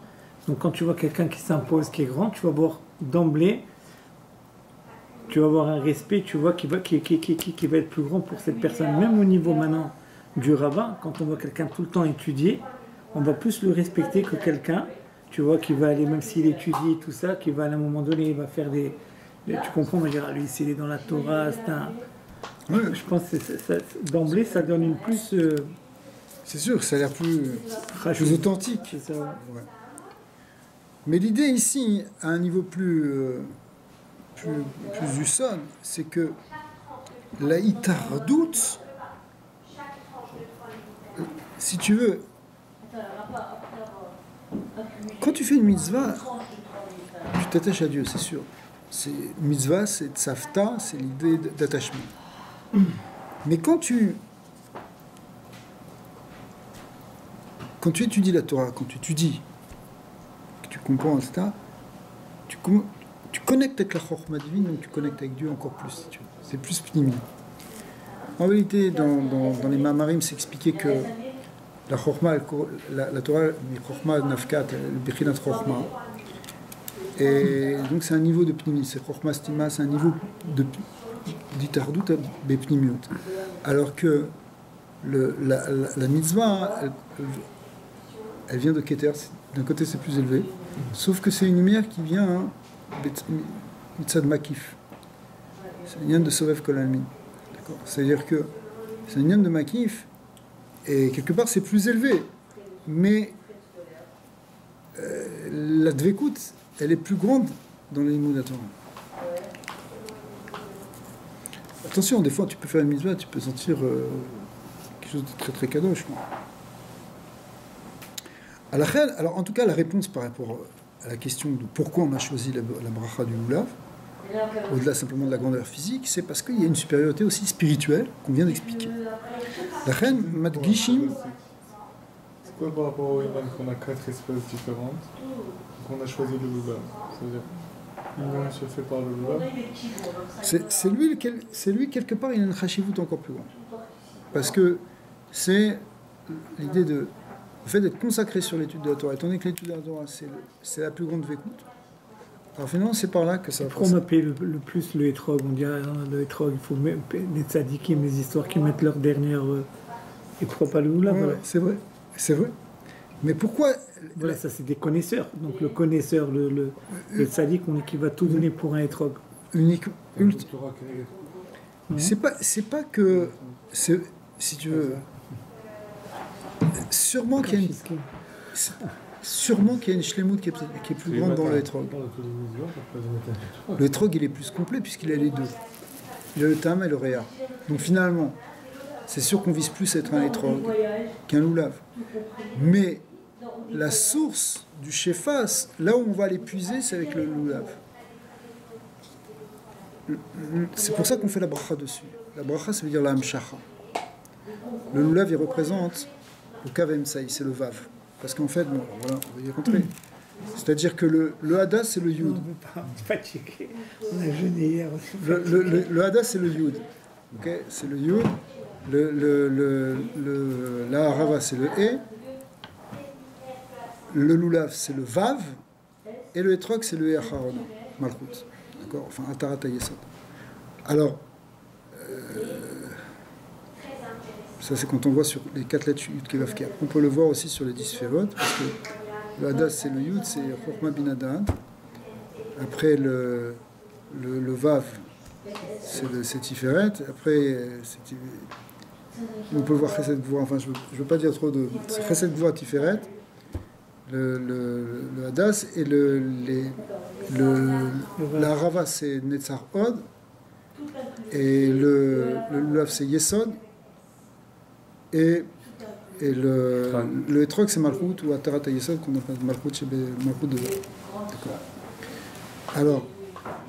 Donc quand tu vois quelqu'un qui s'impose, qui est grand, tu vas voir d'emblée, tu vas avoir un respect, tu vois, qui va être plus grand pour cette personne. Même au niveau maintenant du rabbin, quand on voit quelqu'un tout le temps étudier, on va plus le respecter que quelqu'un, tu vois, qui va aller, même s'il étudie tout ça, qui va à un moment donné, il va faire tu comprends, on va dire, lui, s'il est dans la Torah, c'est un... Ouais. Je pense que d'emblée, ça donne une plus... C'est sûr, ça a l'air plus authentique. C'est ça. Ouais. Mais l'idée ici, à un niveau plus du son, c'est que la itardout, si tu veux, quand tu fais une mitzvah, tu t'attaches à Dieu, c'est sûr. Mitzvah, c'est tzafta, c'est l'idée d'attachement. Mais quand tu étudies la Torah, quand tu étudies, que tu comprends, etc., tu connectes avec la Chokhmah divine, donc tu connectes avec Dieu encore plus, si tu veux. C'est plus pnimi. En réalité, dans les Mamarim, c'est expliqué que la Chokhmah, la Torah, le Chokhmah nafkat, le Bechinat Chokhmah, Et donc c'est un niveau de pnimi, c'est Chokhmah Stima, c'est un niveau d'Itardout Bepnimiut. Alors que la mitzvah, elle vient de Keter, d'un côté c'est plus élevé, sauf que c'est une lumière qui vient Mitzad Makif. C'est une yann de Sovev Kolalmin. C'est-à-dire que c'est une yann de Makif, et quelque part c'est plus élevé, mais la Dvekout, elle est plus grande dans les Limud Torah. Attention, des fois tu peux faire une mitzvah, tu peux sentir quelque chose de très très kadosh. Alors en tout cas, la réponse par rapport à la question de pourquoi on a choisi la bracha du lulav, au-delà simplement de la grandeur physique, c'est parce qu'il y a une supériorité aussi spirituelle qu'on vient d'expliquer. La reine Madgishim. C'est quoi par rapport au Iman qu'on a 4 espèces différentes, qu'on a choisi le lulav? C'est-à-dire, l'Iman se fait par le lulav. C'est lui, quelque part, il a une chashivut encore plus grande. Parce que c'est l'idée de. Le fait d'être consacré sur l'étude de la Torah, étant donné que l'étude de la Torah, c'est la plus grande vécoute. Alors finalement, c'est par là que ça va passer. Pourquoi on appelle le plus le hétrog? On dirait le hétrog, il faut mettre les tzadikim, les histoires qui mettent leur dernière. Et pourquoi pas le lulav? Ouais, c'est vrai. C'est vrai. Mais pourquoi. Voilà, ça c'est des connaisseurs. Donc le connaisseur, le tzadik, qui va tout donner pour un hétrog. Unique. C'est pas que. Si tu veux. Sûrement qu'il y a une shlemut qui est plus grande dans le hétrog. Le hétrog, il est plus complet puisqu'il a les deux. Il a le tam et le réa. Donc finalement, c'est sûr qu'on vise plus à être un hétrog qu'un loulav. Mais la source du shefas, là où on va l'épuiser, c'est avec le loulav. C'est pour ça qu'on fait la bracha dessus. La bracha, ça veut dire la hamshacha. Le loulav, il représente le kavem saï, c'est le vav. Parce qu'en fait, bon, voilà, on va y rentrer. C'est-à-dire que le hada, c'est le yud. On ne peut pas checker. On a jeûné hier aussi. Le hada, c'est le yud. Okay, c'est le yud. La harava, c'est le e. Le lulav, c'est le vav. Et le etrog, c'est le e acharona, malchut. D'accord? Enfin, atarat yesod. Alors, ça, c'est quand on voit sur les 4 lettres Yud Kevav Kaf. On peut le voir aussi sur les 10 Sférot, parce que le Hadas, c'est le Yud, c'est Chokhmah bin Adad. Après, le Vav, c'est Tiferet. Après, on peut voir Chesed Gvura, enfin, je ne veux pas dire trop de. C'est Chesed Gvura Tiferet, le Hadas, et la Rava, c'est Netzar Od, et le Lulav, c'est Yesod. Et le hétrog, c'est Malchut ou Atarat Yesod, qu'on appelle Malchut chez Malchut de. D'accord. Alors,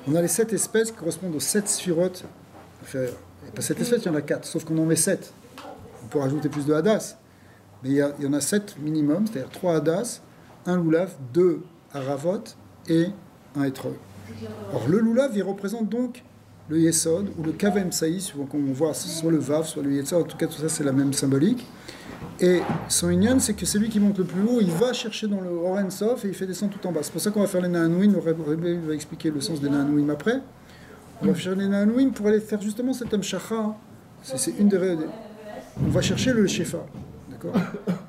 on a les 7 espèces qui correspondent aux 7 sphirotes. Enfin, pas 7 espèces, il y en a 4, sauf qu'on en met 7. On peut rajouter plus de Hadas. Mais il y en a 7 minimum, c'est-à-dire 3 Hadas, 1 Lulav, 2 Haravot et un hétrog. Or, le Lulav, il représente donc le Yesod, ou le Kavem Saï, souvent qu'on voit soit le Vav, soit le Yesod, en tout cas tout ça c'est la même symbolique. Et son Inyan, c'est que c'est lui qui monte le plus haut, il va chercher dans le Oren Sof et il fait descendre tout en bas. C'est pour ça qu'on va faire les Nahanouim, le Rebbe va expliquer le sens des Nahanouim après. On va faire les Nahanouim pour aller faire justement cet Amshacha. C'est une des. On va chercher le Shefa. D'accord.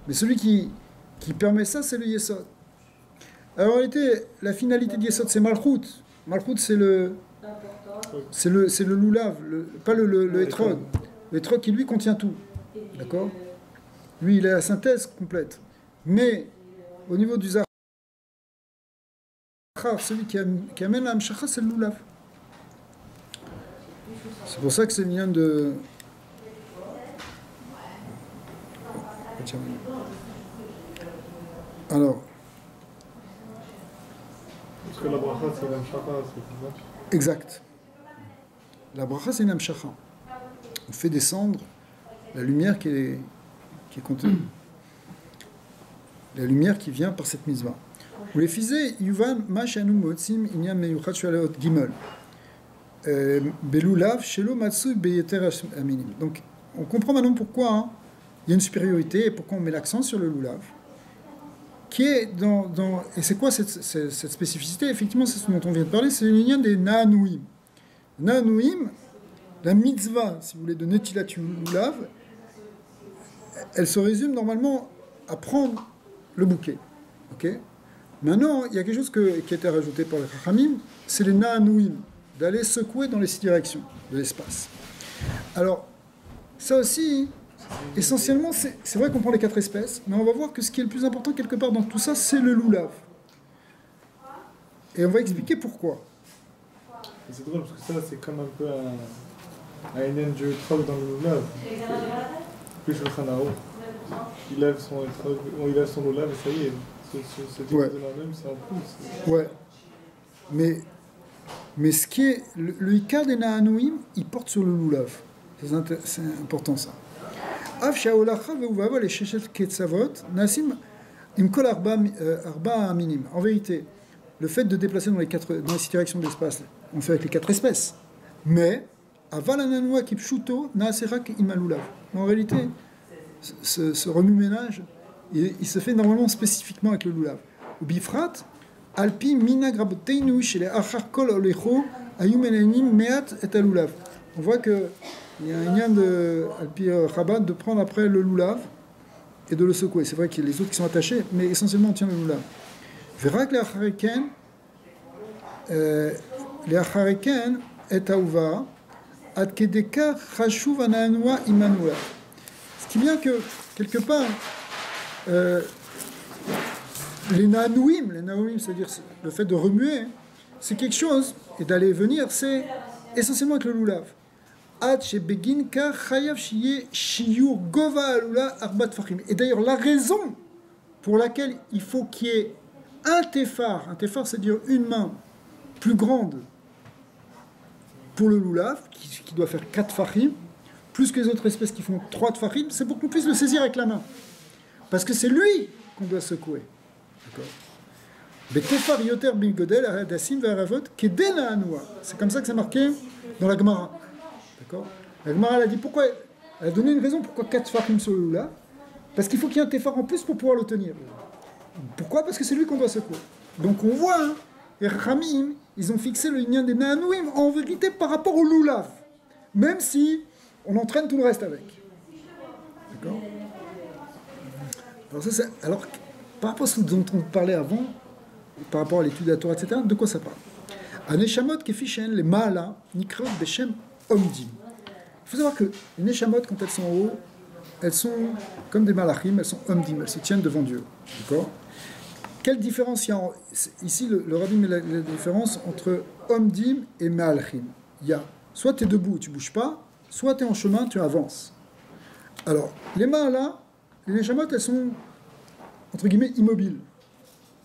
Mais celui qui permet ça, c'est le Yesod. Alors en réalité, la finalité de Yesod, c'est Malchut. Malchut, c'est le lulav, pas le hétrog. Le hétrog qui lui contient tout. D'accord? Lui, il a la synthèse complète. Mais au niveau du Zahar, celui qui amène la Hamshacha, c'est le lulav. C'est pour ça que c'est le lien de. Alors. Parce que la bracha, c'est l'Hamshacha, c'est ça? Exact. La bracha, c'est une hamshacha. On fait descendre la lumière qui est contenue. La lumière qui vient par cette mitzvah. Ou les fisés, Yuvan, Mashanu Motzim, Inyam Meyuchat Shualeot Gimel. Belulav, Shelo Matsu, Beyeter Aminim. Donc, on comprend maintenant pourquoi il y a une supériorité et pourquoi on met l'accent sur le lulav, qui est et c'est quoi cette spécificité? Effectivement, c'est ce dont on vient de parler, c'est l'union des Na'anouim. Na'anouim, la mitzvah, si vous voulez, de Netilat Lulav, elle se résume normalement à prendre le bouquet. Okay. Maintenant, il y a quelque chose qui a été rajouté par les Chachamim, c'est les Na'anouim, d'aller secouer dans les 6 directions de l'espace. Alors, ça aussi, essentiellement, c'est vrai qu'on prend les 4 espèces, mais on va voir que ce qui est le plus important quelque part dans tout ça, c'est le Lulav. Et on va expliquer pourquoi. C'est drôle parce que ça, c'est comme un peu un Indian Dieu troc dans le Lulav. Puis je le Khanao. Il lève son Lulav et ça y est. Ce Dieu de la même, c'est en plus. Ouais. Mais ce qui est. Le Ikar des Na'anouim, il porte sur le Lulav. C'est important ça. Av Shaolacha ve'uvava les Sheshet Ketzavot, Nasim Imkol Arba Minim. En vérité, le fait de déplacer dans les 6 directions de l'espace, on fait avec les 4 espèces. Mais, Avalananoua Kipshuto, Naaserak Imalulav. En réalité, ce remue-ménage, il se fait normalement spécifiquement avec le Lulav. Ou Bifrat, Alpi Mina Graboteinu, chez les Achar Kol Olecho, Ayumenanim Meat et Alulav. On voit qu'il y a un lien de Alpi Rabat de prendre après le Lulav et de le secouer. C'est vrai qu'il y a les autres qui sont attachés, mais essentiellement on tient le Lulav. Verak les Achariken et Aouva, Ad Kedeka Chashuv Ananoua Imanua. Ce qui vient que, quelque part, les Na'anouim, c'est-à-dire le fait de remuer, c'est quelque chose, et d'aller et venir, c'est essentiellement avec le Lulav. Ad Shebegin Ka Chayav Shiyur Gova Alula Arbat Fachim. Et d'ailleurs, la raison pour laquelle il faut qu'il y ait un téphar, c'est-à-dire une main plus grande pour le Lulav, qui doit faire 4 fachim, plus que les autres espèces qui font 3 tfachim, c'est pour qu'on puisse le saisir avec la main. Parce que c'est lui qu'on doit secouer. D'accord. C'est comme ça que c'est marqué dans la Gemara. D'accord. La Gemara elle a dit pourquoi. Elle a donné une raison pourquoi 4 tfachim sur le Lulav. Parce qu'il faut qu'il y ait un téphar en plus pour pouvoir le tenir. Pourquoi? Parce que c'est lui qu'on doit secouer. Donc on voit, hein, les Ramim, ils ont fixé le lien des Na'anouim en vérité par rapport au Lulav. Même si on entraîne tout le reste avec. D'accord. Alors, par rapport à ce dont on parlait avant, par rapport à l'étude de la Torah, etc., de quoi ça parle? Aneshamot kefishen, les Ma'ala, Nikrot Beshem Omdim. Il faut savoir que les Neshamot, quand elles sont en haut, elles sont comme des malachim, elles sont Omdim, elles se tiennent devant Dieu. D'accord. Quelle différence il y a ici, le rabbi met la différence entre Omdim et Malachim. Il y a soit tu es debout, tu ne bouges pas, soit tu es en chemin, tu avances. Alors, les Ma'ala, les Neshamot, elles sont, entre guillemets, immobiles.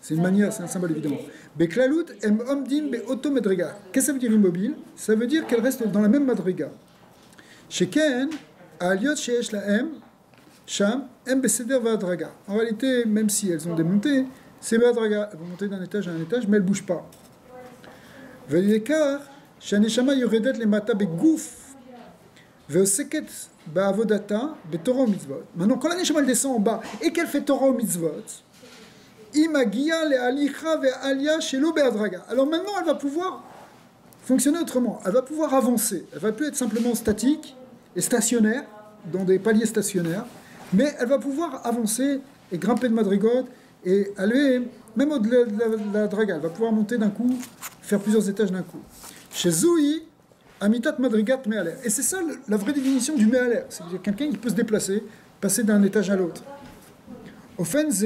C'est une manière, c'est un symbole évidemment. Beklalut em omdim be auto madriga. Qu'est-ce que ça veut dire immobile? Ça veut dire qu'elles restent dans la même madriga. Sheken, aliot sheesh la em, sham, em beseder vadraga. En réalité, même si elles ont des montées, c'est vadraga. Elles vont monter d'un étage à un étage, mais elles ne bougent pas. Velikar, shaneshama yoredet le mata begouf. Veoseket ba'avodata betorah mitzvot. Maintenant, quand la neshama elle descend en bas et qu'elle fait Torah au mitzvot, imagia le alicha ve alia shelo be'adraga. Alors maintenant, elle va pouvoir fonctionner autrement. Elle va pouvoir avancer. Elle va plus être simplement statique et stationnaire dans des paliers stationnaires, mais elle va pouvoir avancer et grimper de madrigote et aller même au-delà de la draga. Elle va pouvoir monter d'un coup, faire plusieurs étages d'un coup. Chez Zoui, Amitat Madrigat Me'aler. Et c'est ça la vraie définition du Me'aler. C'est-à-dire quelqu'un qui peut se déplacer, passer d'un étage à l'autre. Offenze,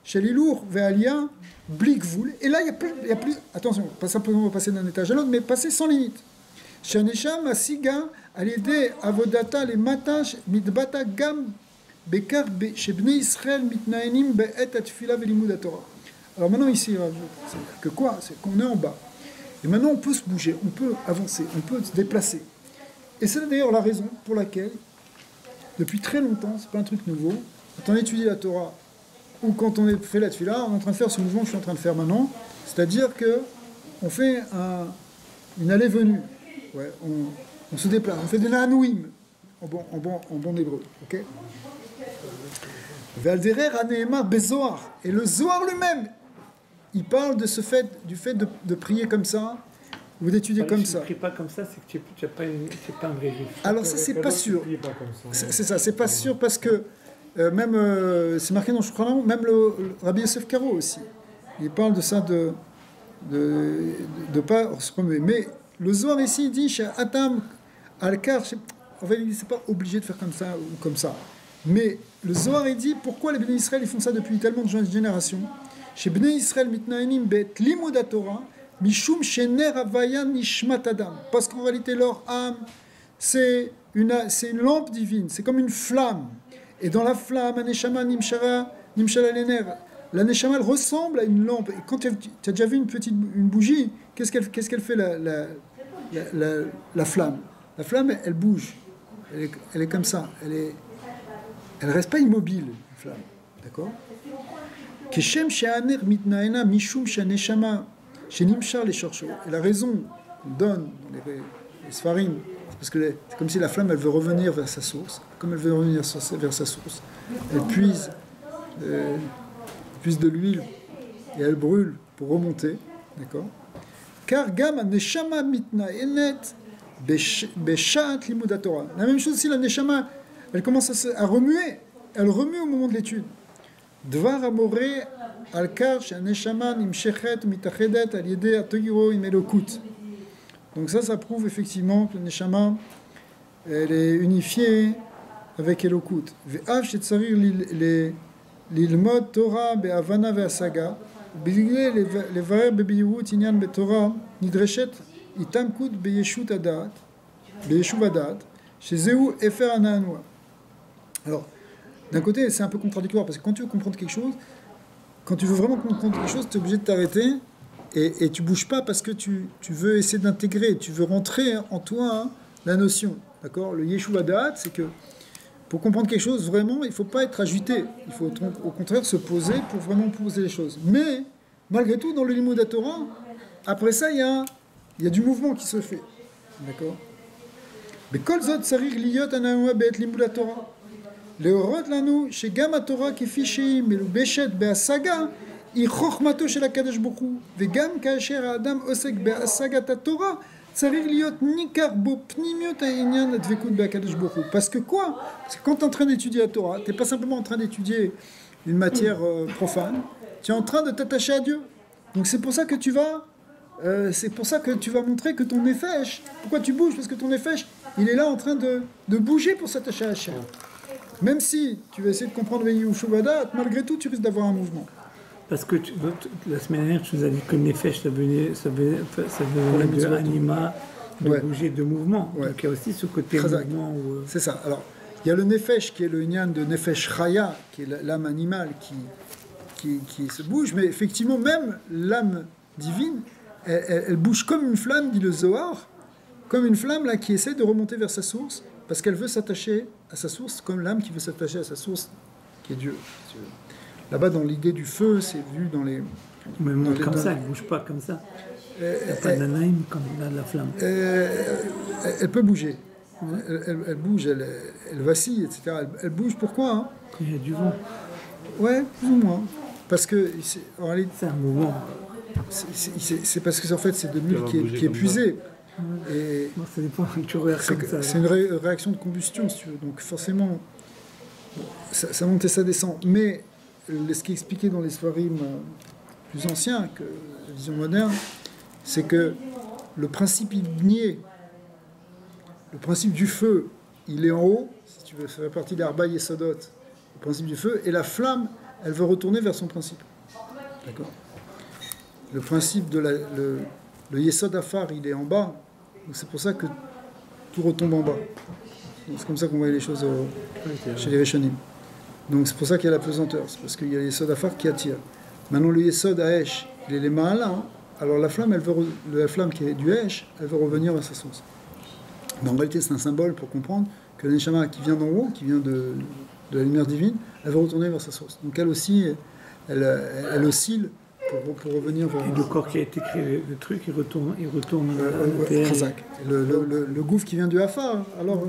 chez Lilour, Ve'alia, Blikvoul. Et là, il y a plus. Attention, pas simplement passer d'un étage à l'autre, mais passer sans limite. Chez Nesham, Asiga, Alide, Avodata, les Matash, Midbata, Gam, Bekar, chez Bnei Israël, Mitnaenim, Be'et, Atfila, Velimud, Torah. Alors maintenant, ici, c'est que quoi? C'est qu'on est en bas. Et maintenant, on peut se bouger, on peut avancer, on peut se déplacer. Et c'est d'ailleurs la raison pour laquelle, depuis très longtemps, c'est pas un truc nouveau, quand on étudie la Torah, ou quand on fait la Tfila, on est en train de faire ce mouvement que je suis en train de faire maintenant, c'est-à-dire que on fait une allée-venue, ouais, on se déplace, on fait des na'anouim, en bon hébreu, ok. Ve'alderer haneemar bezoar. Et le Zohar lui-même, il parle de ce fait, du fait de prier comme ça, ou d'étudier comme ça. Si tu ne pries pas comme ça, c'est que tu n'es pas un vrai juif. Alors ça, c'est pas sûr. C'est ça, c'est pas sûr parce que même, c'est marqué dans Shulchan, même le Rabbi Yosef Karo aussi, il parle de ça, de pas se remuer. Mais le Zohar ici, il dit, chez Atam, Al-Kar, en fait, c'est pas obligé de faire comme ça ou comme ça. Mais le Zohar, il dit, pourquoi les Bnei Israël, ils font ça depuis tellement de générations? Chez Bnei Israël, mitnaïnim bet limud Torah, mishum shener havaya nishmat adam. Parce qu'en réalité, leur âme, c'est une lampe divine, c'est comme une flamme. Et dans la flamme, Aneshama nimshara lener. La Neshama, elle ressemble à une lampe. Et quand tu as déjà vu une bougie, qu'est-ce qu'elle fait la flamme? La flamme, elle bouge. Elle est comme ça. Elle reste pas immobile, la flamme. D'accord? Keshem she'aner mitnaena mishum she'neshama she'nimshar les shorshot. Et la raison qu'on donne dans les Sfarim, c'est parce que c'est comme si la flamme, elle veut revenir vers sa source. Comme elle veut revenir vers sa source, elle puise de l'huile et elle brûle pour remonter. D'accord? Car gam neshama mitnaenet beshat limud Torah. La même chose si la neshama, elle commence à remuer. Elle remue au moment de l'étude. Dvar amoré al-kar she'aneshama nimshechet mitachedet al yedei atogiro im elokut. Donc ça prouve effectivement que la neshama, elle est unifiée avec elokut. Ve'av she'tzarir lilmod Torah be'avana ve'asaga b'ligle levarer be'biyurut inyan be'Torah nidreshet itamkut be'yeshut adat be'yeshuv adat shezeu efer ananua. Alors, d'un côté, c'est un peu contradictoire, parce que quand tu veux comprendre quelque chose, quand tu veux vraiment comprendre quelque chose, tu es obligé de t'arrêter, et tu bouges pas parce que tu veux essayer d'intégrer, tu veux rentrer en toi la notion. D'accord? Le Yeshuv Hadat, c'est que pour comprendre quelque chose, vraiment, il ne faut pas être agité. Il faut au contraire se poser pour vraiment poser les choses. Mais, malgré tout, dans le Limud Torah, après ça, il y a du mouvement qui se fait. D'accord? Mais Kol Zot Sarir Liyot Anaoua Be'et Limud Torah. להורות לנו שגם התורה כפי שהיא מלובשת בהשגה היא חוכמתו של הקדוש ברוך הוא וגם כאשר האדם עוסק בהשגת התורה צריך להיות ניכר בו פנימיות העניין הדבקות בהקדוש ברוך הוא. Parce que quoi? Parce que quand tu es en train d'étudier la Torah, tu n'es pas simplement en train d'étudier une matière profane, tu es en train de t'attacher à Dieu. Donc c'est pour ça que tu vas montrer que ton nefesh, pourquoi tu bouges? Parce que ton nefesh, il est là en train de bouger pour s'attacher à Hachem. Même si tu vas essayer de comprendre Yeshuv Hadat, malgré tout, tu risques d'avoir un mouvement. Parce que la semaine dernière, tu nous as dit que Nefesh, ça venait de anima, de bouger, de mouvement. Ouais. Donc il y a aussi ce côté mouvement. C'est ça. Alors, il y a le Nefesh qui est le Inyan de Nefesh Chaya, qui est l'âme animale qui se bouge, mais effectivement, même l'âme divine, elle bouge comme une flamme, dit le Zohar, comme une flamme là, qui essaie de remonter vers sa source, parce qu'elle veut s'attacher à sa source, comme l'âme qui veut s'attacher à sa source, qui est Dieu. Là-bas, dans l'idée du feu, c'est vu dans les... Mais comme ça, elle ne bouge pas comme ça. Il n'y a pas d'anaïm comme la flamme. Elle peut bouger. Elle bouge, elle vacille, etc. Elle bouge, pourquoi hein? Il y a du vent. Ouais, plus ou moins. Parce que... C'est un mouvement. C'est parce que en fait, c'est de l'huile qui est puisée. Et ça dépend, c'est une réaction de combustion, si tu veux. Donc forcément, ça monte et ça descend. Mais ce qui est expliqué dans les Sfarim plus anciens que la vision moderne, c'est que le principe igné, le principe du feu, il est en haut, si tu veux, ça fait partie d'Arba Yesodot, le principe du feu, et la flamme, elle veut retourner vers son principe. D'accord? Le principe de le Yesod Afar, il est en bas. Donc c'est pour ça que tout retombe en bas. C'est comme ça qu'on voit les choses chez les Rishonim. Donc c'est pour ça qu'il y a la pesanteur. C'est parce qu'il y a le Yesod Afar qui attire. Maintenant le Yesod Haesh, il est les Mahala. Hein. Alors la flamme qui est du Haesh, elle veut revenir à sa source. Mais en réalité c'est un symbole pour comprendre que la Neshama qui vient d'en haut, qui vient de la lumière divine, elle veut retourner vers sa source. Donc elle aussi, elle oscille pour revenir vers... Et le corps qui a été créé, le truc, il retourne le gouffre qui vient du Hafar, alors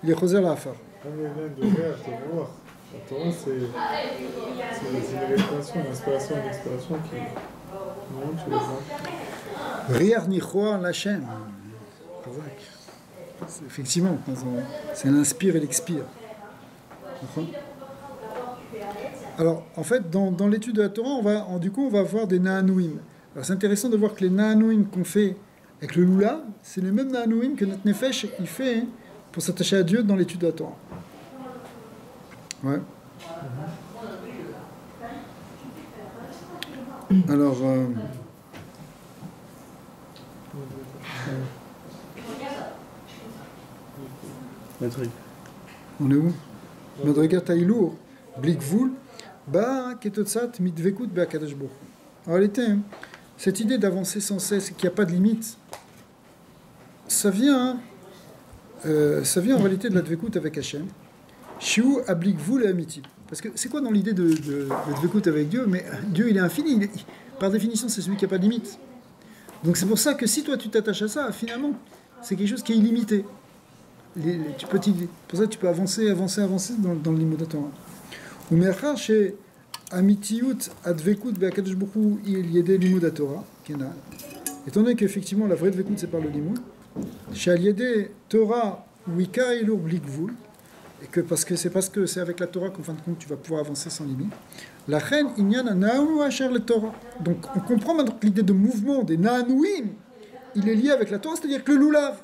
il est Choser la Hafar. Comme il vient de l'air, c'est voir. La Torah, c'est une révélation, une inspiration qui. Non, tu le vois. Riar Nichoar Lachem. Effectivement, c'est l'inspire et l'expire. Alors, en fait, dans l'étude de la Torah, on va avoir des Nahanouim. Alors, c'est intéressant de voir que les Nahanouim qu'on fait avec le Lula, c'est les mêmes Nahanouim que notre Nefesh il fait pour s'attacher à Dieu dans l'étude de la Torah. Ouais. Alors, on est où? Madrigat Taïlour, Blikvoul, Ba Ketotsat Mitvekut Be'akadosh Baruch Hu. En réalité, cette idée d'avancer sans cesse, qu'il n'y a pas de limite, ça vient en réalité de la Dvekut avec Hachem. Shiu Ablikvoul et Amiti. Parce que c'est quoi dans l'idée de Dvekut avec Dieu? Mais Dieu, il est infini. Par définition, c'est celui qui n'a pas de limite. Donc c'est pour ça que si toi tu t'attaches à ça, finalement, c'est quelque chose qui est illimité. Pour ça, tu peux avancer dans le limud Torah. Ou me'achar chez Amitiyut Advekut Be'akadosh Baruch Hu il y a des limud Torah, étant donné qu'effectivement la vraie Dvekut c'est par le limud, chez Aliédé Torah Wika Ilur Blikvul, et que parce que c'est avec la Torah qu'en fin de compte tu vas pouvoir avancer sans limite. La reine Inyan Naanu Asher le Torah. Donc on comprend maintenant que l'idée de mouvement des Naanouim, il est lié avec la Torah, c'est-à-dire que le Lulav.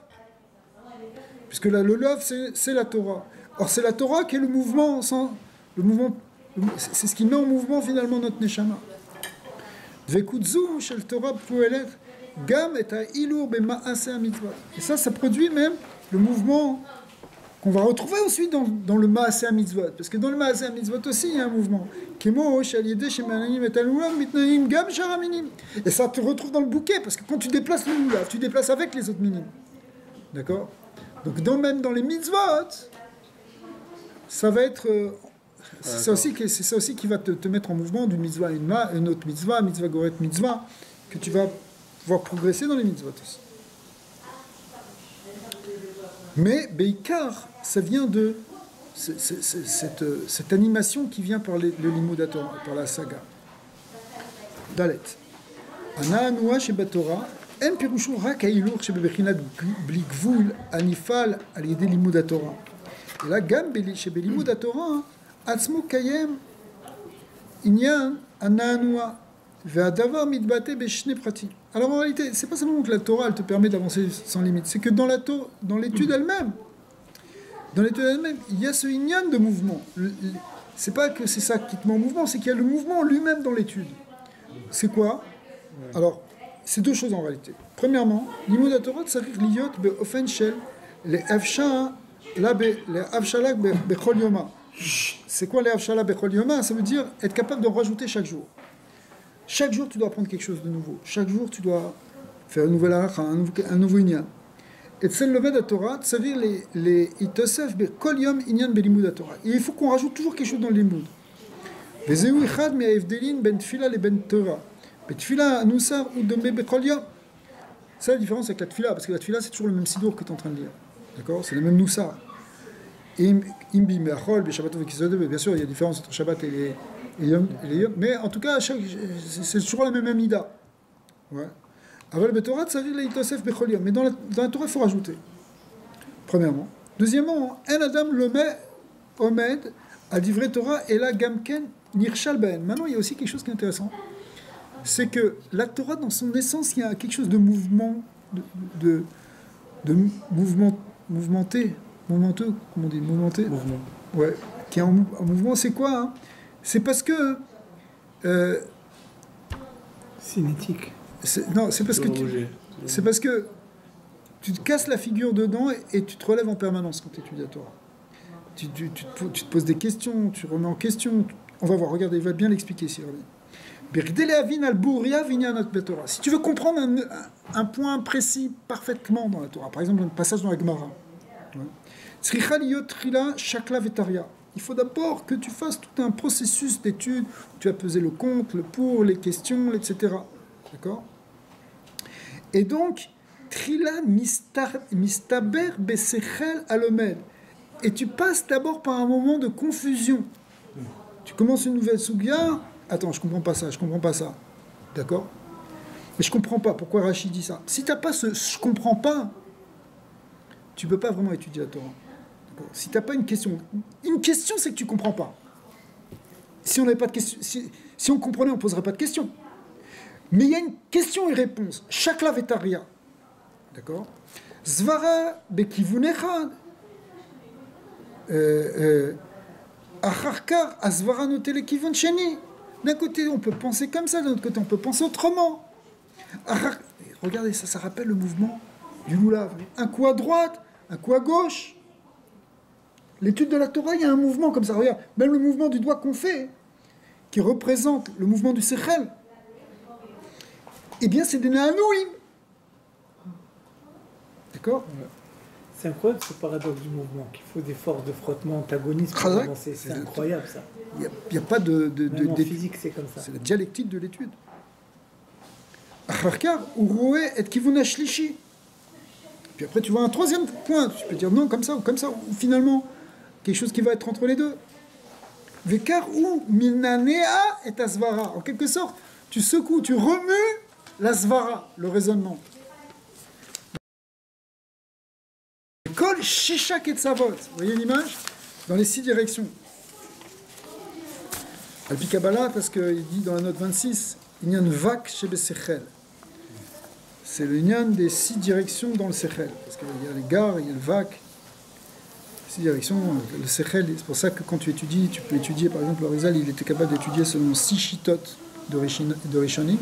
Puisque le lulav, c'est la Torah. Or, c'est la Torah qui est le mouvement, c'est ce qui met en mouvement finalement notre Neshama. Dvekutzu shel Torah puelet gam et ha'ilur b'ma'aseh hamitzvot. Et ça produit même le mouvement qu'on va retrouver ensuite dans le Ma'aseh hamitzvot. Parce que dans le Ma'aseh hamitzvot aussi, il y a un mouvement. Kemo shel yedeh shemananim et alulam mitnaim gam sharaminim. Et ça te retrouve dans le bouquet, parce que quand tu déplaces le lulav, tu déplaces avec les autres minim. D'accord? Donc même dans les mitzvot, ça va être... c'est ça aussi qui va te mettre en mouvement d'une mitzvah à une autre mitzvah goret mitzvah, que tu vas pouvoir progresser dans les mitzvot aussi. Mais Beikar, ça vient de cette animation qui vient par le limud Torah, par la saga. Dalet. Ana anua shebatorah. En pirushu rak hailur shebebechinat bli gvul anifal al yedei limud haTorah. Et là, gam shebelimud haTorah atzmo kayem inyan ananua ve'adavar mitbate beshne prati. Alors en réalité, c'est pas seulement que la Torah elle te permet d'avancer sans limite, c'est que dans l'étude elle-même, il y a ce inyan de mouvement. C'est pas que c'est ça qui te met en mouvement, c'est qu'il y a le mouvement lui-même dans l'étude. C'est quoi? Alors, c'est deux choses en réalité. Premièrement, limud haTorah tzarich liyot be'ofen shel le'avshala bechol yoma. C'est quoi le'avshala bechol yoma? Ça veut dire être capable de rajouter chaque jour. Chaque jour, tu dois apprendre quelque chose de nouveau. Chaque jour, tu dois faire un nouvel halacha, un nouveau inyan. Et tzel lomed haTorah tzarich les itosef bechol yom inyan belimud haTorah. Et il faut qu'on rajoute toujours quelque chose dans le limud. Vezeu ichad me'avdelin ben tfila le ben Torah. Tfila Nusar ou Dombe Becholia. C'est la différence avec la Tfila, parce que la Tfila c'est toujours le même sidour que tu es en train de lire. D'accord? C'est le même Nusar. Imbi Meachol, Beshabbat Vekisode, bien sûr il y a différence entre Shabbat et les Yom, mais en tout cas c'est toujours la même Amida. Ouais. Aval Betorah Tsaril Leitosef Becholia. Mais dans la Torah il faut rajouter. Premièrement. Deuxièmement, un Adam le met Omed à Divrei Torah et la Gamken Nirshal Ben. Maintenant il y a aussi quelque chose qui est intéressant. C'est que la Torah, dans son essence, il y a quelque chose de mouvement, de mouvementé, mouvementeux, comment on dit, mouvementé, mouvement. Ouais, qui est en mouvement. C'est quoi hein? C'est parce que cinétique. Non, c'est parce que tu te casses la figure dedans et tu te relèves en permanence quand tu étudies la Torah. Tu te poses des questions, tu remets en question. On va voir, regardez, il va bien l'expliquer ici. Si tu veux comprendre un point précis parfaitement dans la Torah, par exemple un passage dans la Gemara, il faut d'abord que tu fasses tout un processus d'étude où tu vas peser le contre, le pour, les questions, etc. D'accord? Et donc, Trila mistaber besechel alomed. Et tu passes d'abord par un moment de confusion Tu commences une nouvelle Sugya, attends, je comprends pas ça, je comprends pas ça. D'accord? Mais je comprends pas, pourquoi Rachid dit ça? Si tu n'as pas ce je comprends pas, tu peux pas vraiment étudier la Torah. D'accord? Si tu n'as pas une question c'est que tu comprends pas. Si on n'avait pas de question, si on comprenait, on poserait pas de questions. Mais il y a une question et réponse. Shakla vetaria. D'accord? Zvara bekivunecha. Acharkar azvara notele kivun sheni. D'un côté, on peut penser comme ça, d'un autre côté, on peut penser autrement. Regardez, ça rappelle le mouvement du loulav. Un coup à droite, un coup à gauche. L'étude de la Torah, il y a un mouvement comme ça. Regarde, même le mouvement du doigt qu'on fait, qui représente le mouvement du sechel, eh bien, c'est des Nahanouim. D'accord? C'est incroyable ce paradoxe du mouvement, qu'il faut des forces de frottement antagonistes pour avancer. C'est incroyable ça. Il n'y a pas de Même en physique, c'est comme ça. C'est la dialectique de l'étude. Acharkar, uroe et kivuna shlishi. Puis après, tu vois un troisième point. Tu peux dire non, comme ça, ou finalement, quelque chose qui va être entre les deux. Vekar ou minanea et asvara. En quelque sorte, tu secoues, tu remues la svara, le raisonnement. Kol shisha ketzavot. Vous voyez l'image? Dans les 6 directions. Alpi Kabbalah, parce qu'il dit dans la note 26, Inyan vak shebesechel. C'est le Inyan des 6 directions dans le sechel. Parce qu'il y a les gares, il y a le vak. 6 directions, le sechel. C'est pour ça que quand tu étudies, tu peux étudier, par exemple, le Rizal, il était capable d'étudier selon 6 shitot de Rishonim.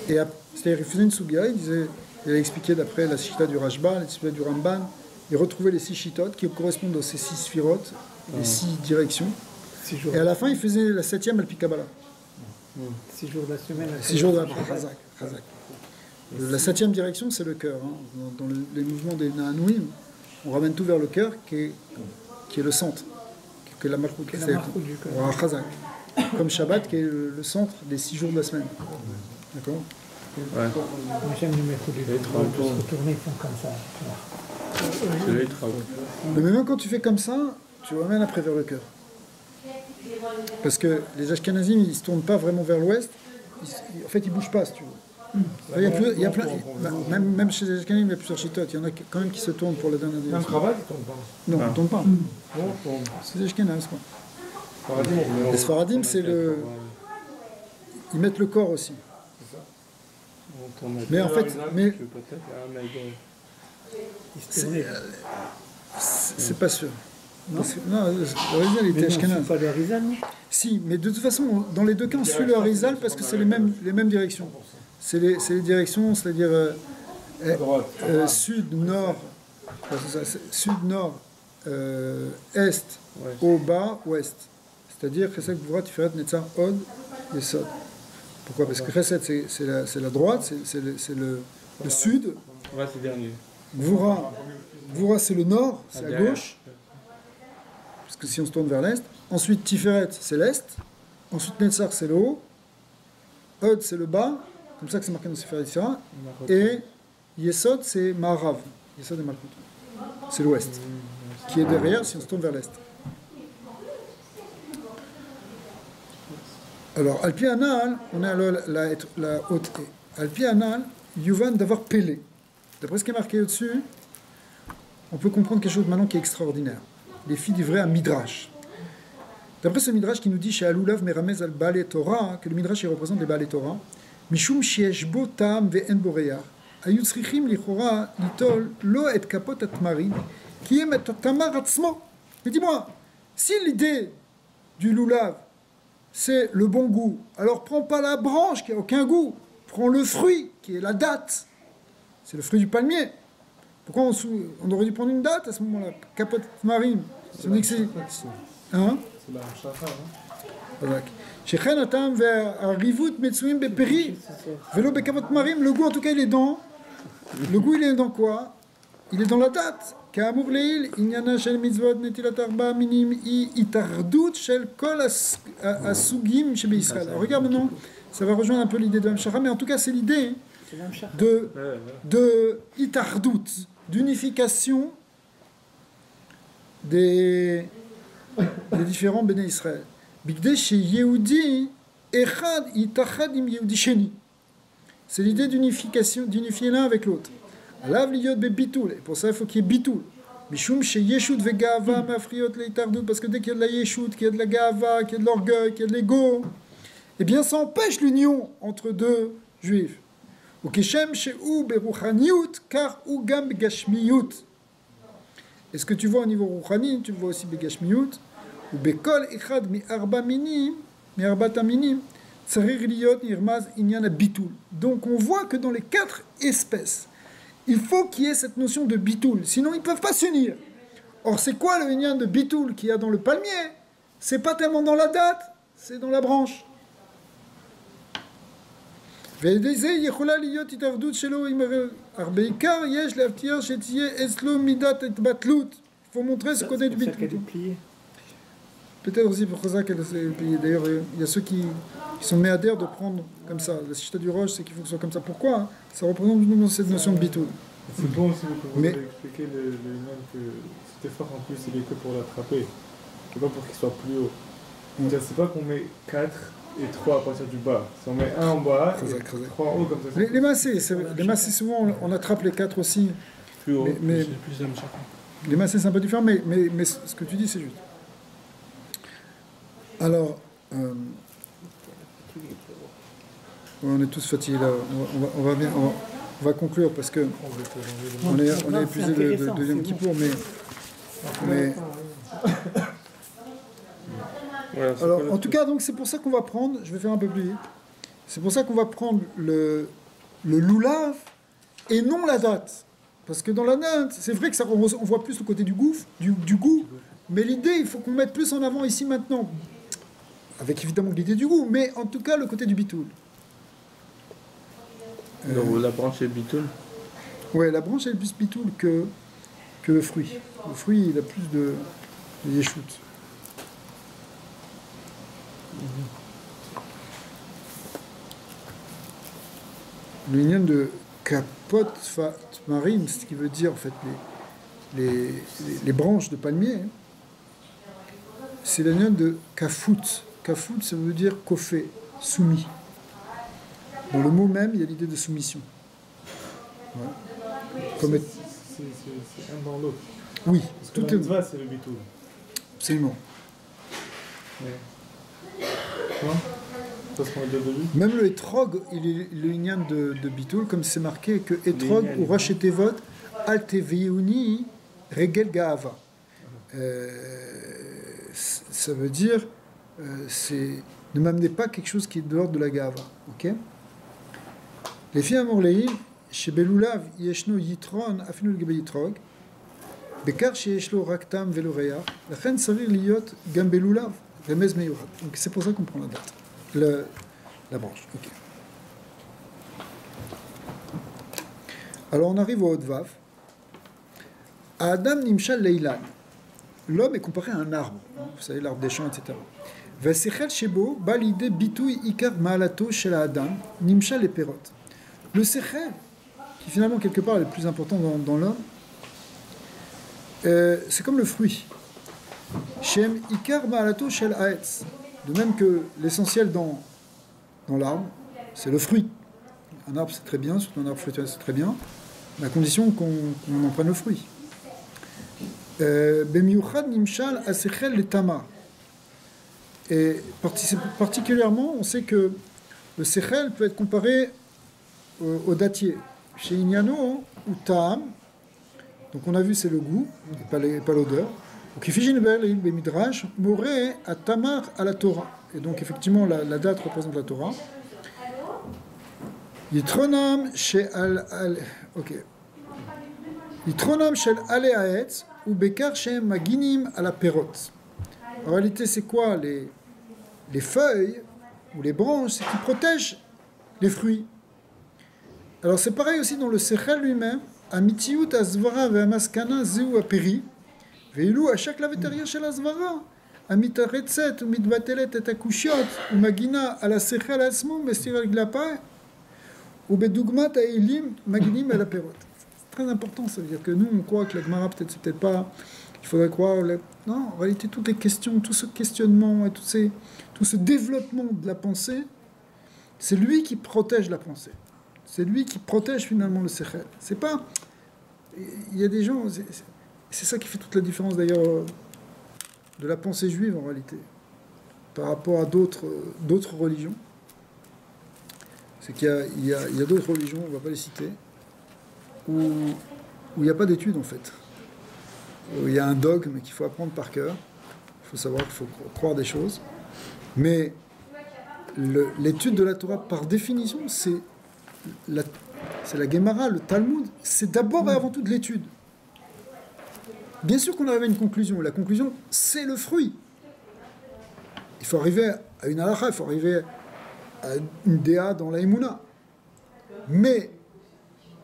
Et c'est-à-dire, il faisait une sugya, il avait expliqué d'après la shita du Rashba, la shita du Ramban, il retrouvait les 6 shitot qui correspondent aux 6 sphirotes, les 6 directions. Et à la fin, il faisait la 7e Alpi Kabbalah. 6 jours de la semaine. 6 jours de la Chazak. La 7e direction, c'est le cœur. Hein. Dans les mouvements des Nahanouim, on ramène tout vers le cœur, qui est le centre, qui est la Malchut. C'est la Malchut du cœur. Chazak. Comme Shabbat, qui est le centre des 6 jours de la semaine. D'accord? Moi j'aime le métro du cœur. Ils peuvent se retourner, ils font comme ça. Mais même quand tu fais comme ça, tu ramènes après vers le cœur. Parce que les Ashkenazim, ils ne se tournent pas vraiment vers l'ouest. En fait, ils ne bougent pas, si tu veux. Il y a plein, même chez les Ashkenazim, il y a plusieurs chitotes. Il y en a quand même qui se tournent pour la dernière direction. Même Cravate, ils tournent pas. Non, ils ne tournent pas. Non, c'est les Ashkenazim, quoi. Les Sfaradim, c'est le... Ils mettent le corps aussi. Mais en fait, c'est pas sûr. Non, le Harizal était Ashkenaz. Pas le Harizal, non? Si, mais de toute façon, dans les deux cas, on suit le Harizal parce que c'est les mêmes directions. C'est les directions, c'est-à-dire sud, nord, sud, nord, est, au bas, ouest. C'est-à-dire Chesed Gvura Tiferet Netzar Od Yesod. Pourquoi? Parce que Chesed c'est la droite, c'est le sud. Ouais, c'est dernier. Gvura c'est le nord, c'est à gauche. Parce que si on se tourne vers l'est. Ensuite Tiferet c'est l'est. Ensuite Netzar c'est le haut. Od c'est le bas. Comme ça que c'est marqué dans Sefer Yetzirah. Et Yesod c'est Ma'arav. Yesod et Malchut. C'est l'ouest. Qui est derrière si on se tourne vers l'est. Alors, Alpi Anal, on est à la haute haie. Alpi Anal, Yuvan d'avoir pelé. D'après ce qui est marqué au-dessus, on peut comprendre quelque chose maintenant qui est extraordinaire. Les filles du vrai à Midrash. D'après ce Midrash qui nous dit chez Alulav Meramez al Baale Torah, que le Midrash il représente les Baale Torah, Mishum Shiesh Bo Tam Ve'en Boreach, Ayut Tzrichim Lichora Litol Lo et Kapot Atmarim, qui est Tamar Atzmo. Mais dis-moi, si l'idée du Lulav, c'est le bon goût. Alors prends pas la branche qui n'a aucun goût. Prends le fruit qui est la date. C'est le fruit du palmier. Pourquoi on aurait dû prendre une date à ce moment-là? Kapot marim. Ça veut dire que c'est... Hein? C'est la chacha, hein? Shechen atam ve'arivut metsuim beperi velo bekapot marim. Le goût en tout cas il est dans... Le goût il est dans quoi? Il est dans la date. כאמור לעיל, עניינה של מצוות נטילת 4 מינים היא התאחדות של כל הסוגים שבישראל. Alors regarde maintenant, ça va rejoindre un peu l'idée de Hamshara, mais en tout cas c'est l'idée de itardut, d'unification des les différents Béné Israël. Bigdei chez Yehudi, Echad itachad im Yehudi sheni. C'est l'idée d'unification, d'unifier l'un avec l'autre. Alav liyot bebitul. Et pour ça, il faut qu'il y ait bitul. Mishum chez Yeshut vegava mafriot leitardout. Parce que dès qu'il y a de la Yeshut, qu'il y a de la gava, qu'il y a de l'orgueil, qu'il y a de l'ego, eh bien, ça empêche l'union entre deux juifs. Ou keshem chez ou beruchaniut, car ou gam begashmiut. Est-ce que tu vois au niveau rouchani, tu vois aussi begashmiut, ou bekol echad mi arba minim, mi arbata minim, tsarir liyot nirmaz inyan bitul. Donc on voit que dans les 4 espèces, il faut qu'il y ait cette notion de bitul, sinon ils ne peuvent pas s'unir. Or c'est quoi le inyan de bitul qu'il y a dans le palmier? C'est pas tellement dans la date, c'est dans la branche. Il faut montrer ce côté du bitul. Peut-être aussi pour ça qu'elle s'est pliée. D'ailleurs, il y a ceux qui sont méadères de prendre comme ça. La chita du roche, c'est qu'il faut que ce soit comme ça. Pourquoi? Ça représente cette notion de bitul. C'est bon aussi pour vous expliquer le lien que cet effort en plus il est que pour l'attraper. C'est pas pour qu'il soit plus haut. C'est pas qu'on met 4 et 3 à partir du bas. Si on met 1 en bas et 3 en haut comme ça. Les massés, souvent on attrape les 4 aussi. Plus haut, mais plus d'hommes chacun. Les massés c'est un peu différent, mais ce que tu dis c'est juste. Alors, on est tous fatigués là. On va conclure parce que on est épuisé de Yom Kippour, mais alors, en tout cas, donc c'est pour ça qu'on va prendre. Je vais faire un peu plus vite. C'est pour ça qu'on va prendre le loulav et non la date, parce que dans la date, c'est vrai que ça, on voit plus le côté du goût, mais l'idée, il faut qu'on mette plus en avant ici maintenant, avec évidemment l'idée du goût, mais en tout cas le côté du bitoul. Donc la branche est bitoul. Ouais, la branche elle est plus bitoul que le fruit. Le fruit, il a plus de yeshut. Le lien de kapot marim, ce qui veut dire en fait les branches de palmier, c'est le lien de kafout. Kafout, ça veut dire kofé, soumis. Dans le mot même, il y a l'idée de soumission. Ouais. Comme c'est un dans l'autre. Oui, parce que tout est mitzvah, c'est le bitoul. Absolument. Ouais. Hein? Parce qu'on a déjà vu. Même le etrog, il est le lien de bitoul, comme c'est marqué que etrog ou rachetevot al teviuni regel gaava. Ça veut dire ne m'amenez pas quelque chose qui est de l'ordre de la gava. Ok? Les filles amorleïm, chez Beloulav, yeshno yitron, afinu le yitrog, bekar chez yeshlo raktam veloreya, la chen savir liot gam Beloulav, remez meyurat. Donc c'est pour ça qu'on prend la date, la branche. Ok. Alors on arrive au Hod-Vav. Adam nimshal leilan. L'homme est comparé à un arbre, vous savez, l'arbre des champs, etc. Vasichel shebo, balide bitouy ikar maalato shel Adam, nimshal et perot. Le sechel, qui finalement quelque part est le plus important dans l'homme, c'est comme le fruit. Shem ikar maalato shel haetz. De même que l'essentiel dans l'arbre, c'est le fruit. Un arbre c'est très bien, surtout un arbre fruitier c'est très bien, mais à condition qu'on en prenne le fruit. Bemiuchad nimshal asechel le tama. Et particulièrement, on sait que le sechel peut être comparé au dattier. Chez Inyano ou Ta'am, donc on a vu c'est le goût, et pas l'odeur. Donc Ifijin Bel Bemidrash, Moré à Tamar à la Torah. Et donc effectivement la date représente la Torah. Yitronam chez ok. Yitronam shel ale haetz ou bekar shem maginim à la perot. En réalité, c'est quoi les feuilles ou les branches? C'est qui protègent les fruits. Alors c'est pareil aussi dans le sechel lui-même. Amitiyut azvara ve'amaskana zeu aperi ve'ilu achak laveteria shel azvara amitaretzet umitbatelet et akushiot umagina ala sechel asmo mestir al glapa ubedugmat ha'ilim maginim à la perot. Très important, ça veut dire que nous on croit que la Gemara peut-être c'est peut-être pas il faudrait croire... Non, en réalité, toutes les questions, tout ce questionnement et tout ce développement de la pensée, c'est lui qui protège la pensée. C'est lui qui protège finalement le sechel. C'est pas... Il y a des gens... C'est ça qui fait toute la différence d'ailleurs de la pensée juive en réalité, par rapport à d'autres religions. C'est qu'il y a d'autres religions, on ne va pas les citer, où il n'y a pas d'études en fait. Où il y a un dogme qu'il faut apprendre par cœur. Il faut savoir qu'il faut croire des choses. Mais l'étude de la Torah, par définition, c'est la Gemara, le Talmud. C'est d'abord et avant tout de l'étude. Bien sûr qu'on arrive à une conclusion. La conclusion, c'est le fruit. Il faut arriver à une halakha, il faut arriver à une déa dans la Emouna. Mais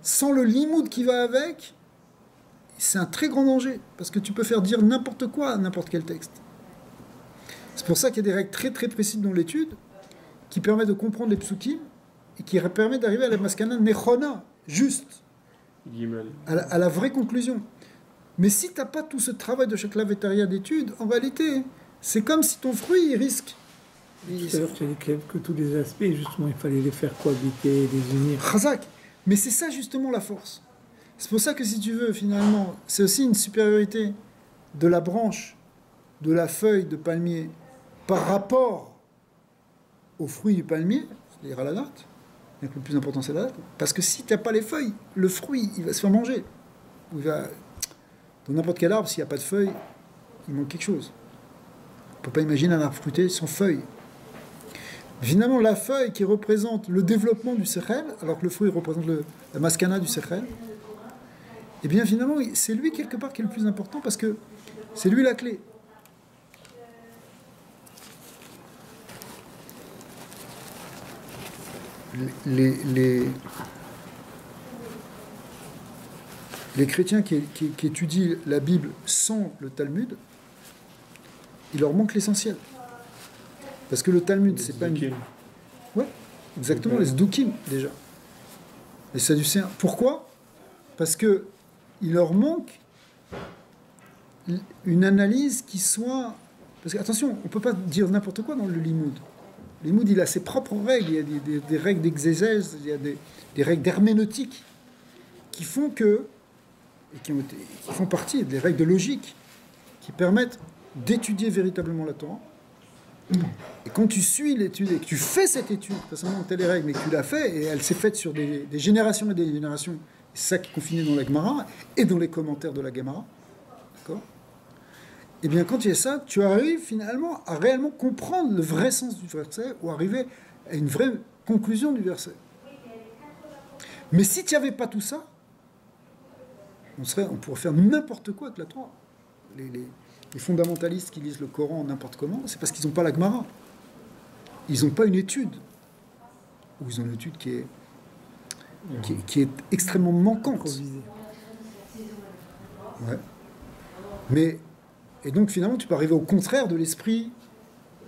sans le limoud qui va avec, c'est un très grand danger. Parce que tu peux faire dire n'importe quoi à n'importe quel texte. C'est pour ça qu'il y a des règles très très précises dans l'étude qui permettent de comprendre les psukim et qui permettent d'arriver à la maskana nechona, juste, à la vraie conclusion. Mais si tu n'as pas tout ce travail de chaque lavétaria d'études, en réalité, c'est comme si ton fruit il risque. Tout à l'heure, tu as dit que tous les aspects, justement, il fallait les faire cohabiter, les unir. Chazak. Mais c'est ça justement la force. C'est pour ça que si tu veux, finalement, c'est aussi une supériorité de la branche, de la feuille de palmier, par rapport au fruit du palmier, c'est-à-dire à la date. Le plus important, c'est la date. Parce que si tu n'as pas les feuilles, le fruit, il va se faire manger. Dans n'importe quel arbre, s'il n'y a pas de feuilles, il manque quelque chose. On ne peut pas imaginer un arbre fruité sans feuilles. Finalement, la feuille qui représente le développement du sechel, alors que le fruit représente la maskana du sechel, et bien finalement, c'est lui quelque part qui est le plus important parce que c'est lui la clé. Les chrétiens qui étudient la Bible sans le Talmud, il leur manque l'essentiel. Parce que le Talmud, c'est pas une... Ouais, exactement, les Zdukim, déjà. Les Sadducéens. Pourquoi ? Parce que il leur manque une analyse qui soit... Parce que, attention, on ne peut pas dire n'importe quoi dans le Limoud. Le Limoud, il a ses propres règles. Il y a des règles d'exégèse, il y a des règles d'herméneutique qui font que... et qui font partie des règles de logique qui permettent d'étudier véritablement la Torah. Et quand tu suis l'étude et que tu fais cette étude, pas seulement tu as les règles, mais que tu l'as fait, et elle s'est faite sur des générations et des générations, c'est ça qui est confiné dans la Gemara et dans les commentaires de la Gemara, d'accord ? Et bien quand tu fais ça, tu arrives finalement à réellement comprendre le vrai sens du verset ou arriver à une vraie conclusion du verset. Mais si tu n'y avais pas tout ça, on pourrait faire n'importe quoi avec la Torah. Les fondamentalistes qui lisent le Coran n'importe comment, c'est parce qu'ils n'ont pas la Gemara. Ils n'ont pas une étude. Ou ils ont une étude qui est extrêmement manquante. Ouais. Mais, et donc finalement, tu peux arriver au contraire de l'esprit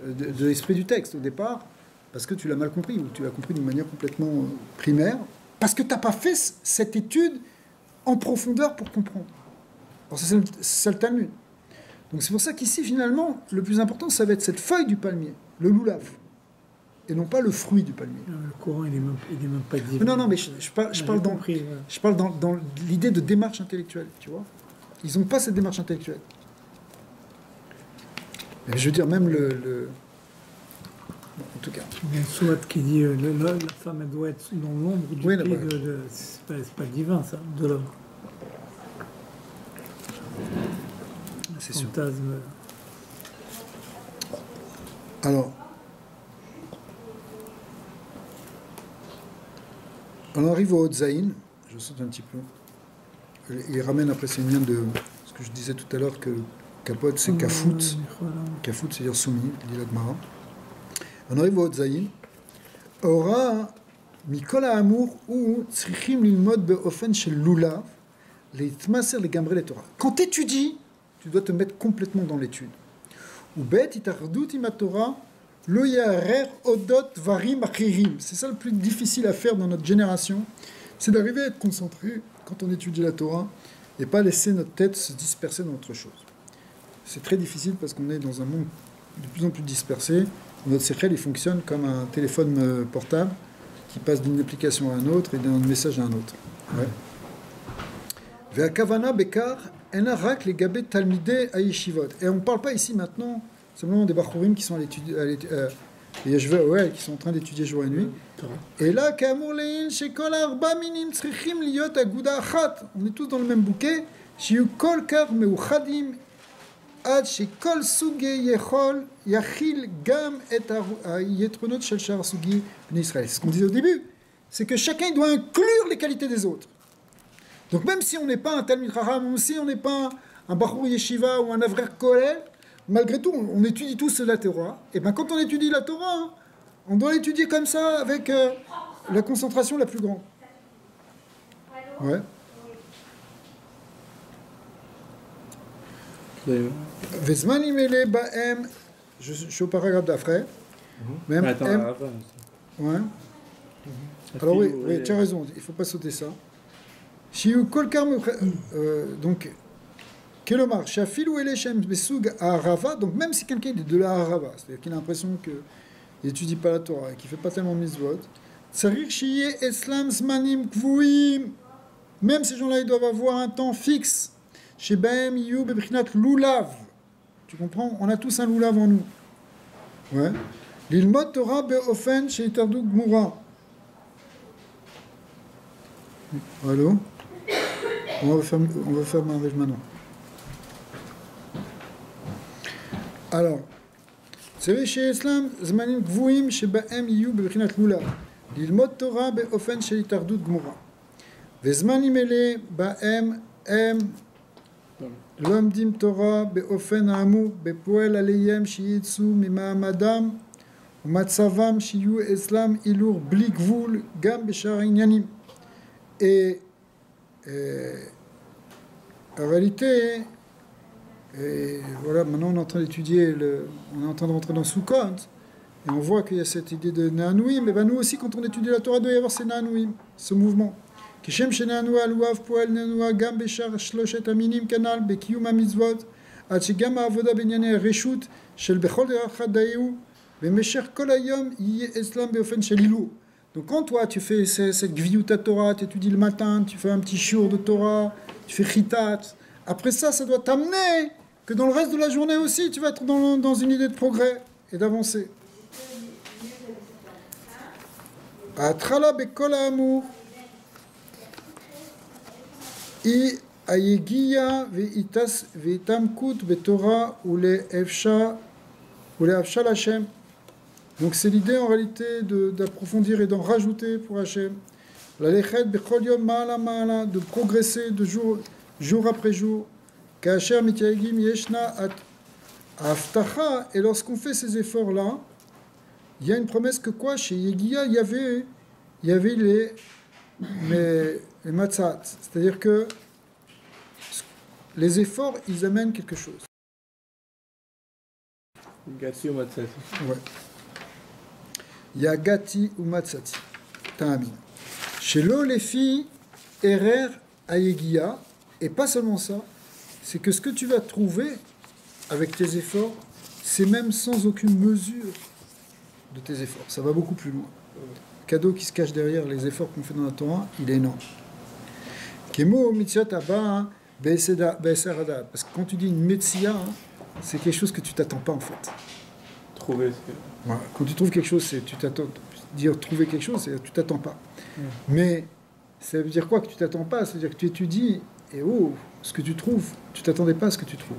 de l'esprit du texte au départ, parce que tu l'as mal compris, ou tu l'as compris d'une manière complètement primaire, parce que tu n'as pas fait cette étude en profondeur pour comprendre. Alors c'est ça le Talmud. Donc c'est pour ça qu'ici, finalement, le plus important, ça va être cette feuille du palmier, le loulav, et non pas le fruit du palmier. Le Coran, il est même pas divin. Non, mais je parle dans l'idée de démarche intellectuelle, tu vois. Ils n'ont pas cette démarche intellectuelle. Mais je veux dire, même le... Bon, en tout cas. Il y a un souhat qui dit la femme, elle doit être dans l'ombre du pied de... C'est pas divin, ça, de l'homme. C'est sûr. Fantasme. Alors, on arrive au Hotzaïn, je saute un petit peu. Il ramène après ces liens de ce que je disais tout à l'heure que Capote c'est Kafout. Kafout c'est-à-dire soumis, dit la Gemara. On arrive au Hotzaïn. Ora Mikol Ha'amur ou Tzrichim Lilmod Be'ofen Shel Lulav Leitmaser Legamre le Torah. Quand tu étudies, tu dois te mettre complètement dans l'étude. Ou bet itardut imatora lo yarer odot varim achirim. C'est ça le plus difficile à faire dans notre génération, c'est d'arriver à être concentré quand on étudie la Torah et pas laisser notre tête se disperser dans autre chose. c'est très difficile parce qu'on est dans un monde de plus en plus dispersé. Notre séchel, il fonctionne comme un téléphone portable qui passe d'une application à une autre et d'un message à un autre. Ouais. Ve'akavana bekar ena rak les gabet talmidei ayeshivot. Et on ne parle pas ici maintenant simplement des bachurim qui sont à l'étude, qui sont en train d'étudier jour et nuit. Et là, kamour lein shekol arba minim tzrichim liot aguda achat. On est tous dans le même bouquet. Shiu kol kar meuchadim ad shekol sugi yechol yachil gam et yetronot shel shar sugi bnei Israël. C'est ce qu'on disait au début. C'est que chacun doit inclure les qualités des autres. Donc même si on n'est pas un Talmid Chacham, même si on n'est pas un Bachur Yeshiva ou un Avrer Kollel, malgré tout, on étudie tous la Torah. Et bien quand on étudie la Torah, on doit l'étudier comme ça, avec la concentration la plus grande. Ouais. Vezmanim ele ba'em, je suis au paragraphe d'après. Même Attends, M. avant. Ouais. Alors oui, tu as raison, il ne faut pas sauter ça. Donc, Kelomar, Shafilou Eleshem Besug Arava, donc même si quelqu'un est de la Arava, c'est-à-dire qu'il a l'impression qu'il n'étudie pas la Torah et qu'il ne fait pas tellement mitzvot, Tsarir Shiye Eslam Zmanim Kvuim, même ces gens-là, ils doivent avoir un temps fixe. Chez Baem Yu Bebrinat Lulav. Tu comprends? On a tous un Lulav en nous. Ouais. L'ilmot Torah Beofen chez Itardou Gmoura. Allô? On va faire avec maintenant. Alors, c'est chez Islam, Zmanim Gvuim chez Baem Yu Bebrinat Lulav. L'ilmot Torah Beofen chez Itardou Gmoura. Vezmanim Ele Baem Em לומדים תורה באופן האמור בפועל עליהם שיצאו ממעמדם ומצבם שיהיו אצלם אילור בלי גבול גם בשאר העניינים. Et en réalité, voilà, maintenant on est en train d'étudier, on est en train de rentrer dans Sukkot, et on voit qu'il y a cette idée de Naanouim, et bien nous aussi quand on étudie la Torah, il doit y avoir ces Naanouim, ce mouvement. כשם שנענוע הלואב פועל נענוע גם בשאר שלושת המינים כנ"ל בקיום המצוות עד שגם העבודה בענייני הרשות של בכל אחד דאהו במשך כל היום יהיה אצלם באופן של הילול. Donc quand toi tu fais cette gviuta Torah, tu étudies le matin, tu fais un petit shiur de Torah, tu fais chitat, après ça doit t'amener que dans le reste de la journée aussi tu vas être dans une idée de progrès et d'avancer. ההתחלה בכל האמור היא היגיעה והתעמקות בתורה ולאפשה להשם. Donc c'est l'idée en réalité d'approfondir et d'en rajouter pour Hachem. Lalechet bechol yom ma'ala ma'ala, de progresser de jour après jour. Ka'asher mityagim yeshna haftacha, et lorsqu'on fait ces efforts-là, il y a une promesse que quoi? Chez Yegia, il y avait les matzat, c'est-à-dire que les efforts, ils amènent quelque chose. Gati ou matzati. Ouais. Yagati ou matzati. Ta'amin. Chez l'eau, les filles, erer ayegia, et pas seulement ça, c'est que ce que tu vas trouver avec tes efforts, c'est même sans aucune mesure de tes efforts. Ça va beaucoup plus loin. Le cadeau qui se cache derrière les efforts qu'on fait dans la Torah, il est énorme. Kemo mitzvot abba be'eser hadat. Parce que quand tu dis une metzia, c'est quelque chose que tu t'attends pas en fait. Trouver. Voilà. Quand tu trouves quelque chose, c'est tu t'attends. Dire trouver quelque chose, c'est tu t'attends pas. Mais ça veut dire quoi que tu t'attends pas? C'est-à-dire que tu étudies et ce que tu trouves, tu t'attendais pas à ce que tu trouves.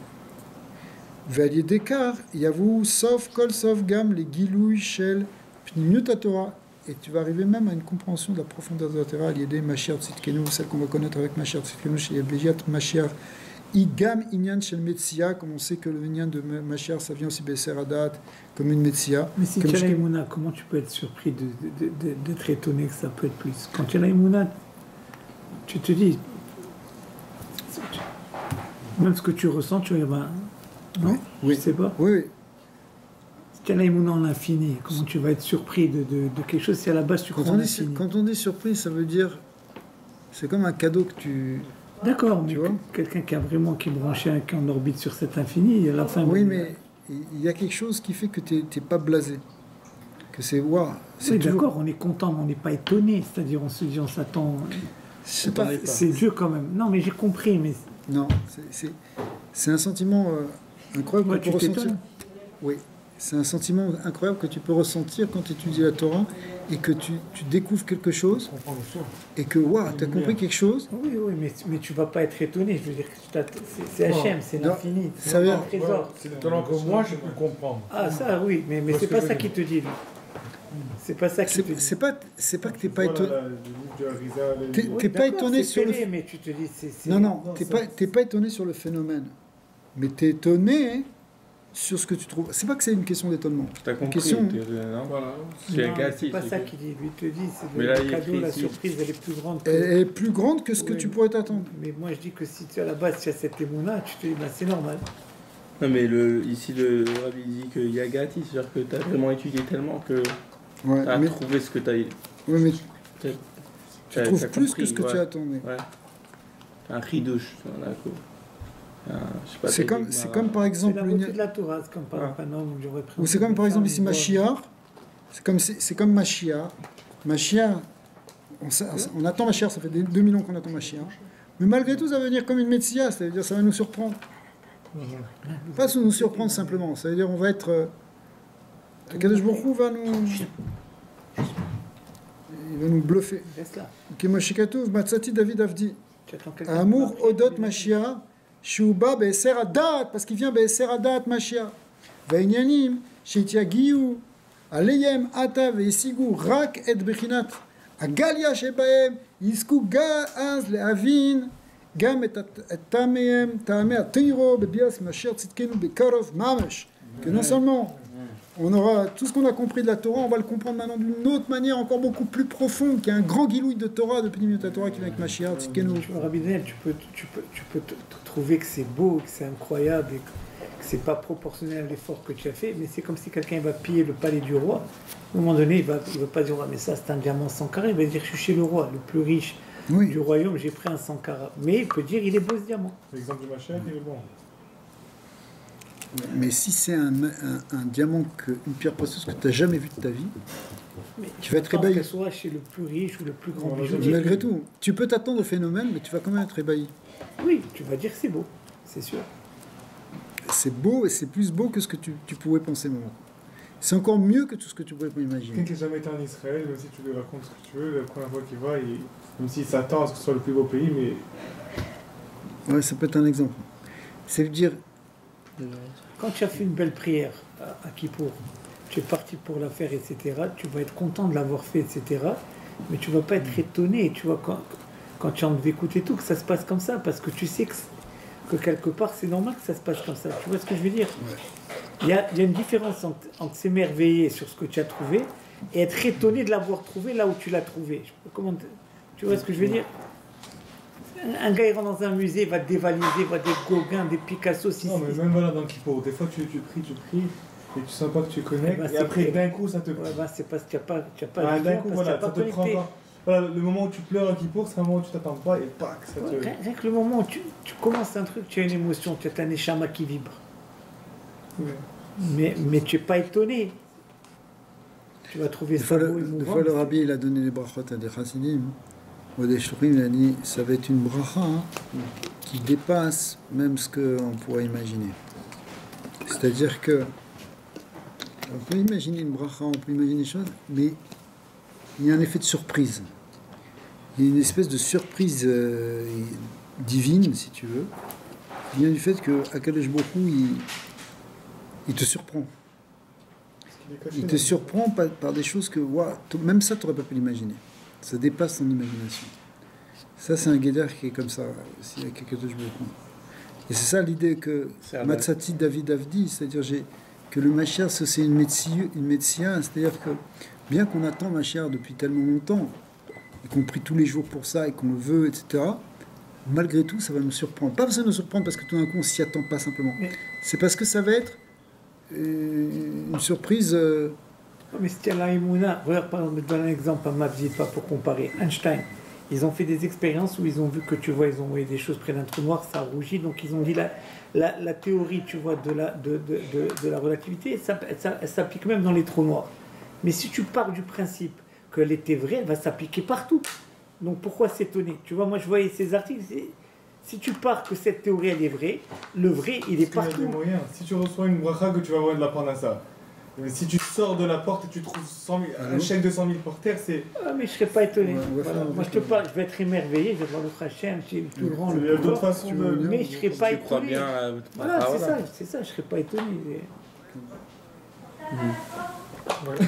Valier d'écart, yavu sauf kol sauf gam les gilouy shel pnimiut Torah. Et tu vas arriver même à une compréhension de la profondeur de la Torah, l'idée Mashiach Tzidkenu, celle qu'on va connaître avec Mashiach Tzidkenu, chez Yabéjiat Mashiach, Igam Inyan Shel Metzia, comme on sait que le Inyan de Mashiach, ça vient aussi Be'eser Hadat, comme une Metzia. Mais si tu as l'Imouna, comment tu peux être surpris d'être étonné que ça peut être plus? Quand tu as l'Imouna, tu te dis, même ce que tu ressens, tu vas. Non? Oui. Je sais pas. Oui. Si tu as l'Imouna en l'infini, comment tu vas être surpris de quelque chose si à la base tu crois en l'infini? Quand on dit surpris, ça veut dire, c'est comme un cadeau que tu D'accord, mais Tu vois quelqu'un qui a vraiment qui est branché, qui est en orbite sur cet infini, à la fin. Oui, mais il y a quelque chose qui fait que tu n'es pas blasé. Que c'est waouh. Oui, d'accord, on est content, mais on n'est pas étonné. C'est-à-dire, on se dit, on s'attend. C'est pas. C'est Dieu quand même. Non, mais j'ai compris, mais. Non, c'est un sentiment incroyable Moi, que tu peux tu ressentir. t'étonnes. Oui, c'est un sentiment incroyable que tu peux ressentir quand tu étudies la Torah et que tu découvres quelque chose et que waouh, tu as compris quelque chose. Oui, oui, mais tu vas pas être étonné. Je veux dire, c'est Hachem, c'est Non, l'infini. ça veut un dire- trésor. C'est étonnant que moi, je peux comprendre. Ah, ça, oui, mais Parce c'est que pas je ça veux qui te dit, lui. C'est pas ça qui te dit. C'est pas que tu n'es pas étonné. T'es- Oui, t'es pas d'accord, étonné c'est sur le fêlé, mais tu te dis, c'est. Non, non, t'es pas étonné sur le phénomène, mais tu es étonné sur ce que tu trouves. C'est pas que c'est une question d'étonnement. T'as compris, question- non Voilà. C'est Non, gâté, c'est pas c'est ça que- qu'il dit. Lui, il te dit, c'est Mais le là, il cadeau, écrit la ici. surprise, elle est plus grande que. Elle est plus grande que ce que Oui. tu pourrais t'attendre. Mais moi, je dis que si tu à la base, tu as cette émouna, tu te dis, ben, c'est normal. Non, mais ici, le rabbi dit qu'il y a gâté, c'est-à-dire que t'as vraiment étudié tellement que Ouais, t'as mais, trouvé ce que t'as. ouais, mais t'as- tu t'as- trouves t'as plus compris, que ce que ouais. tu attendais. Ouais. T'as un ridouche, un accord. Je sais pas, C'est t'as comme, dit, c'est bah, comme par C'est exemple la une- beauté de la Torah, c'est comme par Ah. exemple un homme où j'aurais pris. ou c'est comme par exemple ici Mashiach. C'est comme Mashiach. Mashiach, on attend Mashiach, ça fait 2000 ans qu'on attend Mashiach. Mais malgré tout, ça va venir comme une Metsia, ça veut dire ça va nous surprendre. Pas nous surprendre simplement, ça veut dire on va être. Kadosh Baruch Hu va nous. Il va nous bluffer. Reste là. Kemoshikatov, Matsati David Avdi. Tu attends quelqu'un. Amour Odot Mashiach, Shuba Be'eser Adat, parce qu'il vient Be'eser Adat Mashiach. Ve'inyanim, Sheitiagiu, Aleyem Ata Ve'esigu, Rak et Bechinat. Agalia Shebaem, Yisku Gaz Le'avin, Gam et Tameem, Tameh Atiro, Bebias Mashiach Tzidkenu Bekarov Mamash. Que non seulement on aura tout ce qu'on a compris de la Torah, on va le comprendre maintenant d'une autre manière encore beaucoup plus profonde, qu'il y a un grand guilouille de Torah depuis la Torah qui vient avec Mashiach Tzidkenu. Tu vois, Rabbi Daniel, tu peux te trouver que c'est beau, que c'est incroyable, et que c'est pas proportionnel à l'effort que tu as fait, mais c'est comme si quelqu'un va piller le palais du roi. À un moment donné, il va pas dire, ah, mais ça c'est un diamant 100 carats, il va dire, je suis chez le roi, le plus riche Oui. du royaume, j'ai pris un 100 carats. Mais il peut dire, il est beau ce diamant. L'exemple du machin, il est bon. Mais si c'est un diamant, une pierre précieuse que tu n'as jamais vue de ta vie, Mais Tu vas être pense ébahi. qu'elle soit chez le plus riche ou le plus grand Non, bijoutier. malgré tout, tu peux t'attendre au phénomène, mais tu vas quand même être ébahi. Oui, tu vas dire c'est beau, c'est sûr. C'est beau et c'est plus beau que ce que tu pouvais penser maintenant. C'est encore mieux que tout ce que tu pouvais Quelqu'un imaginer. qui n'a jamais été en Israël, même si tu lui racontes ce que tu veux, la première fois qu'il va, même s'il s'attend à ce que ce soit le plus beau pays, mais Ouais, ça peut être un exemple. C'est dire, Quand tu as fait une belle prière à Kippour, tu es parti pour la faire, etc., tu vas être content de l'avoir fait, etc., mais tu vas pas être étonné, tu vois, quand tu as envie d'écouter tout, que ça se passe comme ça, parce que tu sais que quelque part, c'est normal que ça se passe comme ça. Tu vois ce que je veux dire? Il y a une différence entre s'émerveiller sur ce que tu as trouvé et être étonné de l'avoir trouvé là où tu l'as trouvé. Tu vois ce que je veux dire? Un gars, il rentre dans un musée, il va te dévaliser, il va des Gauguin, des Picasso, si non, mais même voilà dans Kippour, des fois tu pries, et tu sens pas que tu connectes, Eh ben, et après c'est- d'un coup ça te Ouais, bah, c'est parce qu'il n'y a pas, tu as pas Ah, le d'un temps, coup, parce voilà, qu'il y a ça pas te prend connecté. pas. Voilà, le moment où tu pleures à Kippour, c'est un moment où tu t'attends pas, et pac, ça te... Ouais, rien que le moment où tu commences un truc, tu as une émotion, tu as un échama qui vibre. Ouais. Mais tu n'es pas étonné. Tu vas trouver des ça fois, beau, des émouvant. fois, le rabbi, il a donné des brachot à des chassidim, ou à des shurim, il a dit, ça va être une bracha qui dépasse même ce qu'on pourrait imaginer. C'est-à-dire que on peut imaginer une bracha, on peut imaginer des choses, mais il y a un effet de surprise. Il y a une espèce de surprise divine, si tu veux, qui vient du fait que Akadosh Baruch Hu, il te surprend. Parce qu'il est caché, Il là. te surprend par des choses que, ouah, même ça, tu n'aurais pas pu l'imaginer. Ça dépasse ton imagination. Ça, c'est un guédard qui est comme ça, aussi, avec Akadosh Baruch Hu. Et c'est ça l'idée que C'est un Matsati David Avdi, c'est-à-dire que le Mashiach, c'est une Metsia, c'est-à-dire que bien qu'on attend Mashiach depuis tellement longtemps, et qu'on prie tous les jours pour ça, et qu'on le veut, etc., malgré tout, ça va nous surprendre. Pas parce que ça va nous surprendre parce que tout d'un coup, on s'y attend pas simplement. Mais- C'est parce que ça va être une surprise... Mais si tu as la Emouna, regarde par exemple, je donne un exemple à ma visite, pas pour comparer. Einstein, Ils ont fait des expériences où ils ont vu que, tu vois, ils ont envoyé des choses près d'un trou noir, ça rougit, donc ils ont dit la théorie, tu vois, de la relativité, elle s'applique même dans les trous noirs. Mais si tu pars du principe qu'elle était vraie, elle va s'appliquer partout. Donc pourquoi s'étonner? Tu vois, moi je voyais ces articles, si tu pars que cette théorie elle est vraie, le vrai il est Parce qu'il y a partout. des moyens. Si tu reçois une bracha, que tu vas avoir de la parnassa. Mais si tu sors de la porte et tu trouves un chèque de 100 000 par terre, c'est. Ah, mais je ne serais pas étonné. Ouais, Voilà. Moi, je te parle, je vais être émerveillé, je vais voir le Hachem, c'est le plus grand, Il y le a plus d'autres fort. façons de. Mais je ne serais pas Tu crois étonné. bien à Voilà, Ah, c'est ça, je ne serais pas étonné. Voilà.